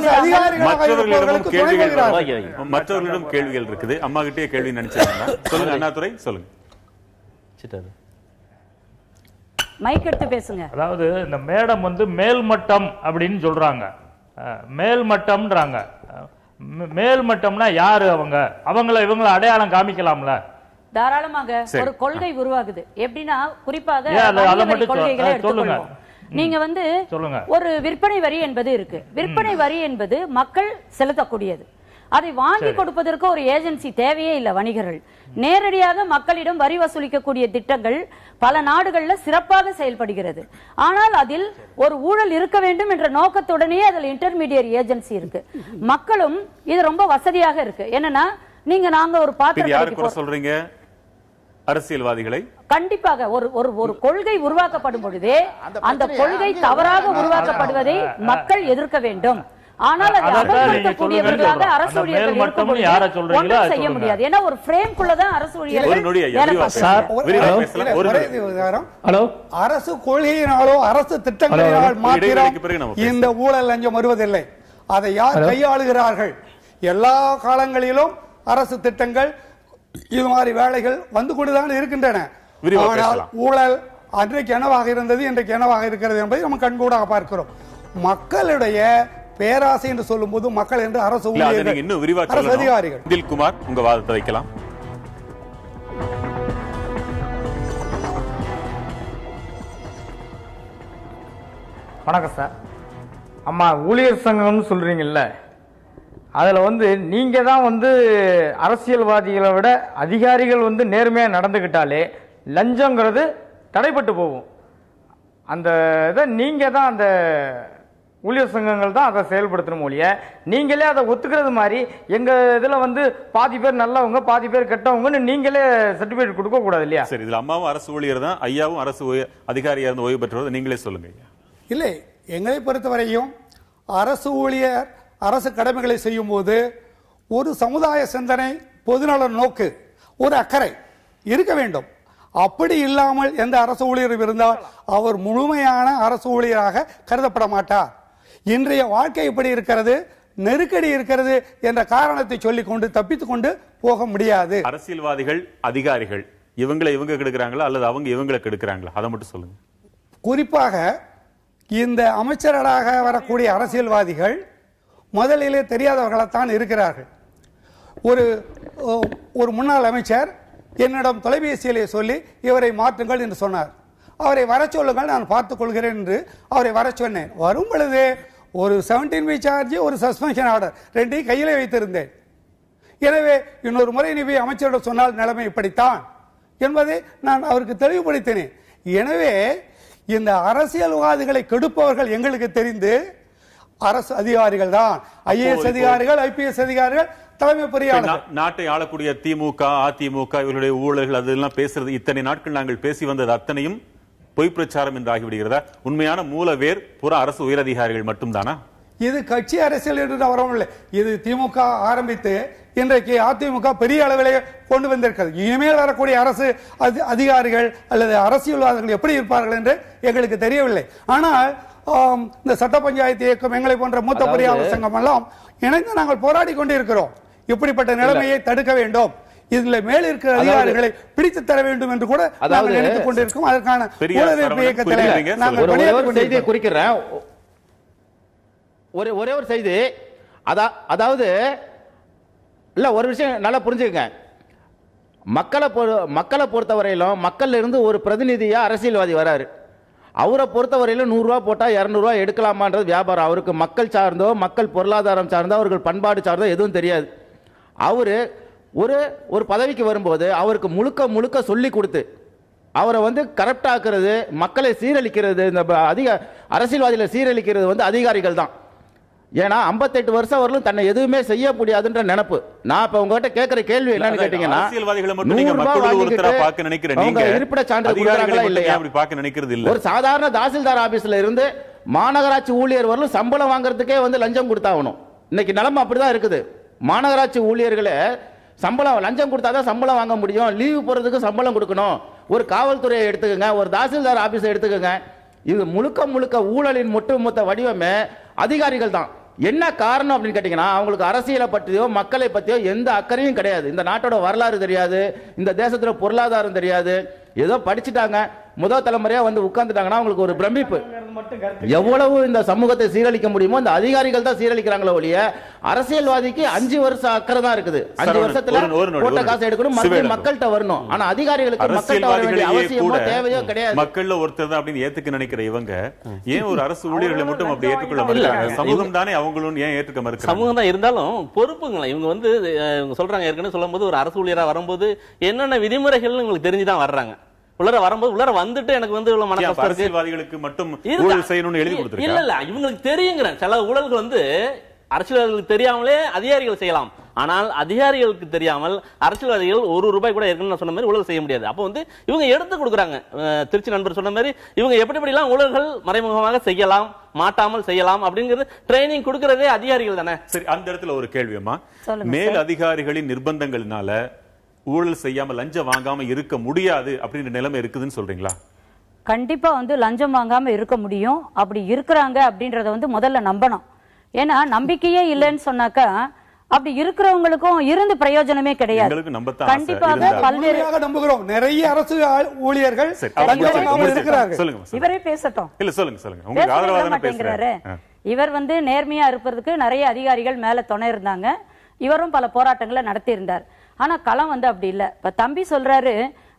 மற்றவர்களிடம் கேள்விகள் இருக்குது. அம்மா கிட்டே கேள்வி நினைச்சாங்க. சொல்லுங்க அண்ணாதுரை, சொல்லுங்க. மைக் எடுத்து பேசுங்க. அதாவது இந்த மேடம் வந்து மேல்மட்டம் அப்படின்னு சொல்றாங்க. மேல்மட்டம்ன்றாங்க. மேல்மட்டம்னா யாரு? அவங்கள இவங்கள அடையாளம் காமிக்கலாம்ல? தாராளமாக. ஒரு கொள்கை உருவாகுது. எப்படின்னா குறிப்பாக கொள்கைகளை சொல்லுங்க. நீங்க வந்து ஒரு விற்பனை வரி என்பது இருக்கு. விற்பனை வரி என்பது மக்கள் செலுத்தக்கூடியது. அதை வாங்கி கொடுப்பதற்கு ஒரு ஏஜென்சி தேவையே இல்லை. வணிகர்கள் நேரடியாக மக்களிடம் வரி வசூலிக்கக்கூடிய திட்டங்கள் பல நாடுகள்ல சிறப்பாக செயல்படுகிறது. ஆனால் அதில் ஒரு ஊழல் இருக்க வேண்டும் என்ற நோக்கத்துடனே அதில் இன்டர்மீடியட் ஏஜென்சி இருக்கு. மக்களும் இது ரொம்ப வசதியாக இருக்கு. என்னன்னா நாங்க ஒரு பாத்திரம் சொல்றீங்க, அரசியல்வாதிகளை கண்டிப்பாக ஒரு கொள்கை உருவாக்கப்படும் பொழுதே அந்த கொள்கை தவறாக உருவாக்கப்படுவதை மக்கள் எதிர்க்க வேண்டும். ஆனால் அதை அமல்படுத்தக்கூடியவர்களாக அரசு ஊழியர்கள் ஒன்றும் செய்ய முடியாது. ஏன்னா ஒரு ஃப்ரேம்குள்ளதான் அரசு ஊழியர்கள். அரசு கொள்கையினாலோ அரசு திட்டங்களினால் மாத்திரம் இந்த ஊழல் லஞ்சம் வருவதில்லை. அதை யார் கையாளுகிறார்கள்? எல்லா காலங்களிலும் அரசு திட்டங்கள் இது மாதிரி வேலைகள் வந்து கொண்டுதான் இருக்கின்றன. ஆனால் ஊழல் அன்றைக்கு என்னவாக இருந்தது, இன்றைக்கு என்னவாக இருக்கிறது என்பதை நம்ம கண்கூடாக பார்க்கிறோம். மக்களுடைய பேராசை என்று சொல்லும் போது மக்கள் என்று அரசு ஊழியர்கள், இன்னும் விரிவாக அரசு அதிகாரிகள். தில்குமார், உங்க வாதத்தை வைக்கலாம். வணக்கம் சார். அம்மா, ஊழியர் சங்கம்னு சொல்றீங்கல்ல, அதுல வந்து நீங்க தான் வந்து அரசியல்வாதிகளை விட அதிகாரிகள் வந்து நேர்மையா நடந்துகிட்டாலே லஞ்சங்கிறது தடைப்பட்டு போகும். அந்த இதை நீங்க தான் அந்த ஊழியர் சங்கங்கள் தான் அதை செயல்படுத்தணும் ஒழிய நீங்களே அதை ஒத்துக்கிறது மாதிரி எங்க இதுல வந்து பாதி பேர் நல்லவங்க பாதி பேர் கெட்டவங்கன்னு நீங்களே சர்டிபிகேட் கொடுக்க கூடாது இல்லையா? சரி, இதுல அம்மாவும் அரசு ஊழியர் தான், ஐயாவும் அரசு அதிகாரியா இருந்து ஓய்வு பெற்றவர். நீங்களே சொல்லுங்க. இல்லை, எங்களை பொறுத்தவரையும் அரசு ஊழியர் அரசு கடமைகளை செய்யும் போது ஒரு சமுதாய சிந்தனை, பொதுநல நோக்கு, ஒரு அக்கறை இருக்க வேண்டும். அப்படி இல்லாமல் எந்த அரசு ஊழியரும் இருந்தால் அவர் முழுமையான அரசு ஊழியராக கருதப்பட மாட்டார். இன்றைய வாழ்க்கை இப்படி இருக்கிறது, நெருக்கடி இருக்கிறது என்ற காரணத்தை சொல்லிக் கொண்டு தப்பித்துக் கொண்டு போக முடியாது. அரசியல்வாதிகள், அதிகாரிகள் இவங்களை கெடுக்கிறாங்களா அல்லது அவங்க இவங்களை கெடுக்கிறாங்களா? அதை மட்டும் சொல்லுங்க. குறிப்பாக இந்த அமைச்சர்களாக வரக்கூடிய அரசியல்வாதிகள் முதலிலே தெரியாதவர்களாத்தான் இருக்கிறார்கள். ஒரு முன்னாள் அமைச்சர் என்னிடம் தொலைபேசியிலே சொல்லி இவரை மாற்றுங்கள் என்று சொன்னார். அவரை வர சொல்லுங்கள், நான் பார்த்துக் கொள்கிறேன் என்று அவரை வர சொன்னேன். வரும் பொழுது ஒரு 17 வீக் சார்ஜ், ஒரு சஸ்பென்ஷன் ஆர்டர் ரெண்டையும் கையிலே வைத்திருந்தேன். எனவே இன்னொரு முறை நீ போய் அமைச்சரிடம் சொன்னால் நிலைமை இப்படித்தான் என்பதை நான் அவருக்கு தெளிவுபடுத்தினேன். எனவே இந்த அரசியல்வாதிகளை கெடுப்பவர்கள் எங்களுக்கு தெரிந்து அரசு அதிகாரிகள் தான். ஐஏஎஸ் அதிகாரிகள், ஐபிஎஸ் அதிகாரிகள், தலைமை பொறியாளர். நாட்டை ஆளக்கூடிய திமுக, அதிமுக இவர்களுடைய ஊழல்கள் அதெல்லாம் பேசுறது இத்தனை நாட்கள் நாங்கள் பேசி வந்தது அத்தனையும் பொய் பிரச்சாரம் என்று ஆகிவிடுகிறதா? உண்மையான மூலவேர் புற அரசு உயரதிகாரிகள் மட்டும்தானா? இது கட்சி அரசியல் என்று வரவில்லை. இது திமுக ஆரம்பித்து இன்றைக்கு அதிமுக பெரிய அளவிலே கொண்டு வந்திருக்கிறது. இனிமேல் வரக்கூடிய அரசு அதிகாரிகள் அல்லது அரசியல்வாதிகள் எப்படி இருப்பார்கள் என்று எங்களுக்கு தெரியவில்லை. ஆனால் இந்த சட்ட பஞ்சாயத்து இயக்கம், எங்களை போன்ற மூத்த பொறியாளர் சங்கம் எல்லாம் இணைந்து நாங்கள் போராடி கொண்டிருக்கிறோம். இப்படிப்பட்ட நிலைமையை தடுக்க வேண்டும், இதுல மேல இருக்கிற அதிகாரிகளை பிடித்து தர வேண்டும் என்று கூட நாங்கள் நினைத்துக் கொண்டிருக்கோம். அதற்கான செய்தியை குறிக்கிறேன். ஒரே ஒரு செய்தி. அதாவது இல்ல, ஒரு விஷயம் நல்லா புரிஞ்சுக்கங்க. மக்களை பொறுத்தவரையிலும் மக்கள்ல இருந்து ஒரு பிரதிநிதியா அரசியல்வாதி வராரு. அவரை பொறுத்தவரையில 100 ரூபா போட்டா 200 ரூபா எடுக்கலாமான்றது வியாபாரம். அவருக்கு மக்கள் சார்ந்தோ மக்கள் பொருளாதாரம் சார்ந்தோ அவர்கள் பண்பாடு சார்ந்தோ எதுவும் தெரியாது. அவரு ஒரு பதவிக்கு வரும்போது அவருக்கு முழுக்க சொல்லி கொடுத்து அவரை வந்து கரெக்ட் ஆக்குறது, மக்களை சீரழிக்கிறது, இந்த அரசியல்வாதிகளை சீரழிக்கிறது வந்து அதிகாரிகள் தான். ஏன்னா 58 வருஷம் வரலும் தன்னை எதுவுமே செய்ய முடியாதுன்ற நினைப்பு. நான் இப்ப உங்ககிட்ட கேட்கிற கேள்வி என்னன்னு கேட்டீங்கன்னா, அரசியல்வாதிகளை மட்டும் நீங்க மக்களோட ஒருத்தரா பார்க்க நினைக்கிறீங்க. நீங்க இருப்பிட சான்று கொடுக்கறாங்களா இல்லையா அப்படி பார்க்க நினைக்கிறது இல்ல. ஒரு சாதாரண தாசில்தார் ஆபீஸ்ல இருந்து மாநகராட்சி ஊழியர் வரலும் சம்பளம் வாங்குறதுக்கே வந்து லஞ்சம் கொடுத்தாகணும். இன்னைக்கு நிலைமை அப்படிதான் இருக்குது. மாநகராட்சி ஊழியர்களே சம்பளம் லஞ்சம் கொடுத்தாதான் சம்பளம் வாங்க முடியும். லீவு போறதுக்கு சம்பளம் கொடுக்கணும். ஒரு காவல்துறையை எடுத்துக்கங்க, ஒரு தாசில்தார் ஆபீஸை எடுத்துக்கங்க. இது முழுக்க ஊழலின் ஒட்டுமொத்த வடிவமே அதிகாரிகள் தான். என்ன காரணம் அப்படின்னு கேட்டீங்கன்னா, அவங்களுக்கு அரசியலை பற்றியோ மக்களை பற்றியோ எந்த அக்கறையும் கிடையாது. இந்த நாட்டோட வரலாறு தெரியாது, இந்த தேசத்துல பொருளாதாரம் தெரியாது. ஏதோ படிச்சுட்டாங்க, முதல் தலைமுறையா வந்து உட்கார்ந்துட்டாங்கன்னா அவங்களுக்கு ஒரு பிரமிப்பு. எவ்வளவு இந்த சமூகத்தை சீரழிக்க முடியுமோ இந்த அதிகாரிகள் தான் சீரழிக்கிறாங்களோ ஒழிய அரசியல்வாதிக்கு 5 வருஷம் அக்கறை தான் இருக்குது. 5 வருஷத்துல போட்ட காசு எடுக்கணும், மக்கள்கிட்ட வரணும். ஆனா அதிகாரிகளுக்கு மக்கள்கிட்ட வர வேண்டிய அவசியமோ தேவையோ கிடையாது. மக்கள்ல ஒருத்தர் தான் அப்படின்னு ஏத்துக்க நினைக்கிற இவங்க ஏன் ஒரு அரசு ஊழியர்களை மட்டும் அப்படி ஏற்றுக்கொள்ள மறுக்கிறாங்க? சமூகம் தானே அவங்களும் ஏன் ஏற்றுக்க மறுக்கிறாங்க? சமூகம் தான் இருந்தாலும் பொறுப்புங்களா இவங்க வந்து சொல்றாங்க. ஏற்கனவே சொல்லும் போது ஒரு அரசு ஊழியரா வரும்போது என்னென்ன விதிமுறைகள் உங்களுக்கு தெரிஞ்சுதான் வர்றாங்க. உள்ளர வந்துட்டு எனக்கு வந்து அரசியல்வாதிகளுக்கு மட்டும் ஊழல் செய்யணும்னு எழுதி கொடுத்திருக்காங்க. இல்ல இவங்களுக்கு தெரியுங்கிற சில ஊழல்கள் வந்து அரசியல்வாதிகளுக்கு தெரியாமலே அதிகாரிகள் செய்யலாம். ஆனால் அதிகாரிகளுக்கு தெரியாமல் அரசியல்வாதிகள் 1 ரூபாய் கூட ஏற்கனவே சொன்ன மாதிரி ஊழல் செய்ய முடியாது. அப்போ வந்து இவங்க எடுத்து கொடுக்குறாங்க. திருச்சி நண்பர் சொன்ன மாதிரி இவங்க எப்படிலாம் ஊழல்கள் மறைமுகமாக செய்யலாம், மாட்டாமல் செய்யலாம் அப்படிங்கிறது ட்ரைனிங் கொடுக்கறதே அதிகாரிகள் தானே. சரி, அந்த இடத்துல ஒரு கேள்வியம்மா, மேல் அதிகாரிகளின் நிர்பந்தங்கள்னால ஊழல் செய்யாம லஞ்சம் வாங்காம இருக்க முடியாது அப்படின்ற நிலைமை இருக்குதுன்னு சொல்றீங்களா? கண்டிப்பா வந்து லஞ்சம் வாங்காம இருக்க முடியும். அப்படி இருக்கிறாங்க அப்படின்றத வந்து முதல்ல நம்பணும். ஏன்னா நம்பிக்கையே இல்லைன்னு சொன்னாக்கா அப்படி இருக்கிறவங்களுக்கும் இருந்து பிரயோஜனமே கிடையாது. கண்டிப்பாக பல்வேறு நம்புகிறோம் நிறைய அரசு ஊழியர்கள் இவரே பேசட்டும். இல்ல சொல்லுங்க. இவர் வந்து நேர்மையா இருப்பதற்கு நிறைய அதிகாரிகள் மேல துணை இருந்தாங்க. இவரும் பல போராட்டங்களை நடத்தி இருந்தார். ஆனா களம் வந்து அப்படி இல்ல. இப்ப தம்பி சொல்றாரு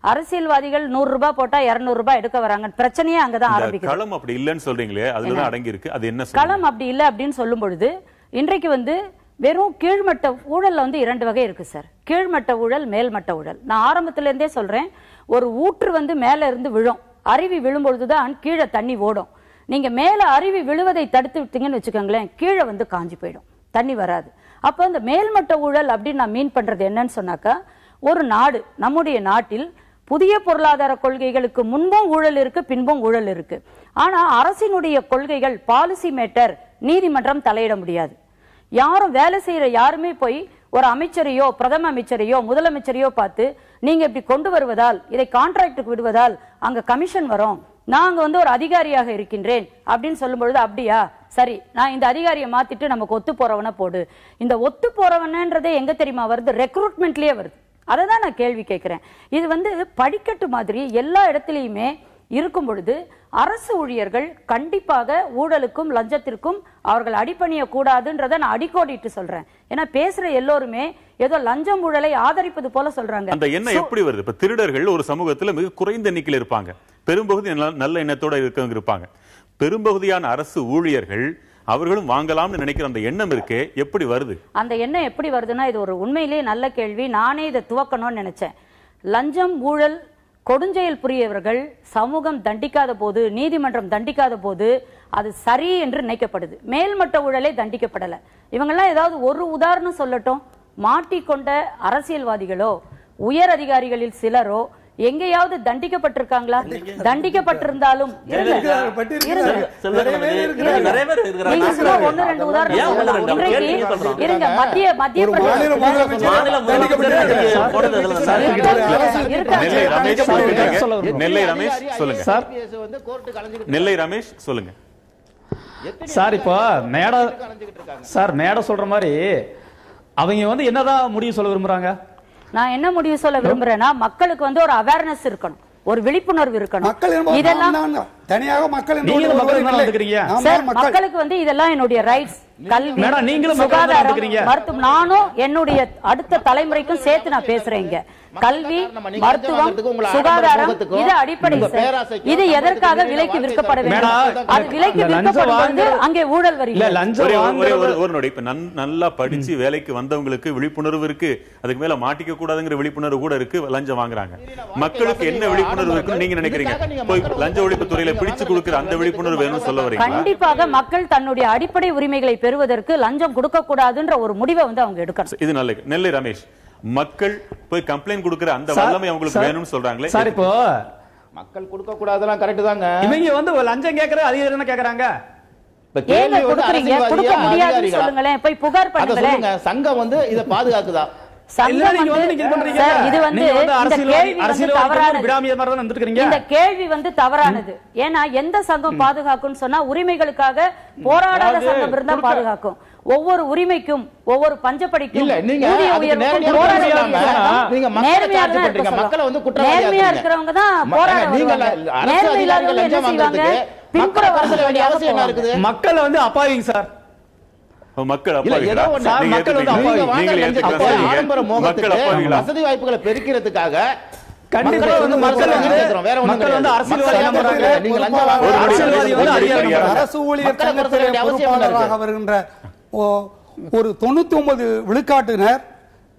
அரசியல்வாதிகள் 100 ரூபாய் போட்டா 200 ரூபாய் எடுக்க வராங்க. பிரச்சனையே அங்கதான் ஆரம்பிக்குது. களம் அப்படி இல்லன்னு சொல்றீங்களே, அதுலதான் அடங்கி இருக்கு. அது என்ன களம் அப்படி இல்ல அப்படின்னு சொல்லும் பொழுது இன்றைக்கு வந்து வெறும் கீழ்மட்ட ஊழல்ல வந்து 2 வகை இருக்கு சார். கீழ்மட்ட ஊழல், மேல்மட்ட ஊழல். நான் ஆரம்பத்துல இருந்தே சொல்றேன், ஒரு ஊற்று வந்து மேல இருந்து விழும், அருவி விழும் பொழுதுதான் கீழே தண்ணி ஓடும். நீங்க மேல அருவி விழுவதை தடுத்து விட்டீங்கன்னு வச்சுக்கோங்களேன், கீழே வந்து காஞ்சி போயிடும், தண்ணி வராது. அப்ப இந்த மேல்மட்ட ஊழல் அப்படின்னு நான் மீன் பண்றது என்னன்னு சொன்னாக்கா, ஒரு நாடு, நம்முடைய நாட்டில் புதிய பொருளாதார கொள்கைகளுக்கு முன்பும் ஊழல் இருக்கு, பின்பும் ஊழல் இருக்கு. ஆனா அரசினுடைய கொள்கைகள், பாலிசி மேட்டர், நீதிமன்றம் தலையிட முடியாது. யாரும் வேலை செய்யற யாருமே போய் ஒரு அமைச்சரையோ பிரதம அமைச்சரையோ முதலமைச்சரையோ பார்த்து நீங்க இப்படி கொண்டு வருவதால், இதை கான்ட்ராக்டுக்கு விடுவதால் அங்க கமிஷன் வரும், நாங்க வந்து ஒரு அதிகாரியாக இருக்கின்றேன் அப்படின்னு சொல்லும் பொழுது, அப்படியா சரி நான் இந்த அதிகாரியை மாத்திட்டு நமக்கு ஒத்து போறவன போடு. இந்த ஒத்து போறவனன்றதே எங்க தெரியுமா வருது? ரெக்ரூட்மெண்ட்லயே வருது. அதை தான் நான் கேள்வி கேட்கிறேன். இது வந்து படிக்கட்டு மாதிரி எல்லா இடத்திலையுமே இருக்கும் பொழுது அரசு ஊழியர்கள் கண்டிப்பாக ஊழலுக்கும் லஞ்சத்திற்கும் அவர்கள் அடிபணிய கூடாதுன்றதை நான் அடிக்கோடிட்டு சொல்றேன். ஏன்னா பேசுற எல்லோருமே ஏதோ லஞ்சம் ஊழலை ஆதரிப்பது போல சொல்றாங்க. அந்த எண்ணம் எப்படி வருது? இப்ப திருடர்கள் ஒரு சமூகத்துல மிக குறைந்த எண்ணிக்கையில் இருப்பாங்க, பெரும்பகுதி நல்ல எண்ணத்தோட இருக்கவங்க இருப்பாங்க. பெரும்பகுதியான அரசு ஊழியர்கள் அவர்களும் வாங்கலாம்னு நினைக்கிற அந்த எண்ணம் இருக்கே, எப்படி வருது? அந்த எண்ணம் எப்படி வருதுன்னா, இது ஒரு உண்மையிலேயே நல்ல கேள்வி. நானே இதை துவக்கணும்னு நினைச்சேன். லஞ்சம் ஊழல் கொடுஞ்செயல் புரியவர்கள் சமூகம் தண்டிக்காத போது, நீதிமன்றம் தண்டிக்காத போது அது சரி என்று நினைக்கப்படுது. மேல்மட்ட ஊழலே தண்டிக்கப்படல. இவங்கெல்லாம் ஏதாவது ஒரு உதாரணம் சொல்லட்டும். மாட்டிக்கொண்ட அரசியல்வாதிகளோ உயர் அதிகாரிகளில் சிலரோ எங்கேயாவது தண்டிக்கப்பட்டிருக்காங்களா? தண்டிக்கப்பட்டிருந்தாலும் நெல்லை ரமேஷ் சொல்லுங்க சார். இப்போ மேடம் சொல்ற மாதிரி அவங்க வந்து என்னதான் முடிவு சொல்ல விரும்புறாங்க? நான் என்ன முடிவு சொல்ல விரும்புறேன்னா, மக்களுக்கு வந்து ஒரு அவேர்னஸ் இருக்கணும், ஒரு விழிப்புணர்வு இருக்கணும். இதெல்லாம் தனியாக மக்களுக்கு வந்து இதெல்லாம் என்னுடைய ரைட்ஸ். கல்வி, சுகாதாரம், மருத்துவம், நானும் என்னுடைய அடுத்த தலைமுறைக்கும் சேர்த்து நான் பேசுறேன். கல்வி, மருத்துவம், சுகாதாரம் இது அடிப்படை. இது எதற்காக விலைக்கு விற்கப்பட வேண்டும்? அது விலைக்கு விற்கப்படுவது அங்கே ஊழல் வருகிறது. ஒரு நொடி, இப்ப நல்லா படிச்சு வேலைக்கு வந்தவங்களுக்கு விழிப்புணர்வு இருக்கு, அதுக்கு மேல மாட்டிக்க கூடாதுங்கிற விழிப்புணர்வு கூட இருக்கு. லஞ்சம் வாங்குறாங்க. மக்களுக்கு என்ன விழிப்புணர்வு இருக்குன்னு நீங்க நினைக்கிறீங்க? போய் லஞ்ச ஒழிப்பு துறையில பிடிச்சு கொடுக்கிற அந்த விழிப்புணர்வு வேணும்னு சொல்ல வரீங்க? கண்டிப்பாக மக்கள் தன்னுடைய அடிப்படை உரிமைகளை பெறுவதற்கு லஞ்சம் கொடுக்க கூடாதுன்ற ஒரு முடிவை வந்து அவங்க எடுக்கணும். இது நல்ல. நெல்லை ரமேஷ், மக்கள் போய் கம்ப்ளைண்ட் கொடுக்கிற அந்த வல்லமை அவங்களுக்கு வேணும்னு சொல்றாங்களே சார். இப்போ மக்கள் கொடுக்க கூடாதெல்லாம் கரெக்ட் தாங்க. இவங்க வந்து லஞ்சம் கேக்குற அதிகாரி என்ன கேக்குறாங்க? ஏங்க கொடுக்குறீங்க? கொடுக்க முடியாதுன்னு சொல்லுங்களேன், போய் புகார் பண்ணுங்களேன். சங்கம் வந்து இத பாதுகாக்குதா? இந்த கேள்வி வந்து தவறானது. ஏன்னா எந்த சங்கம் பாதுகாக்கும் சொன்னா உரிமைகளுக்காக போராடாத சங்கம் இருந்தா பாதுகாக்கும். ஒவ்வொரு உரிமைக்கும் ஒவ்வொரு பஞ்சப்படிக்கும் நேர்மையா இருக்கிறவங்க தான் போராட. நேர்மை இல்லாதவங்க என்ன செய்வாங்க? பின்புற வர வேண்டிய அவசியம் இருக்குது. மக்கள் வந்து அப்பாவிங்க சார். வசதி வாய்ப்புகளை பெருக்கிறதுக்காக அரசு ஊழியர் சங்கத்திலே பொறுப்பாளராக வருகின்ற ஒரு 99 விழுக்காட்டினர்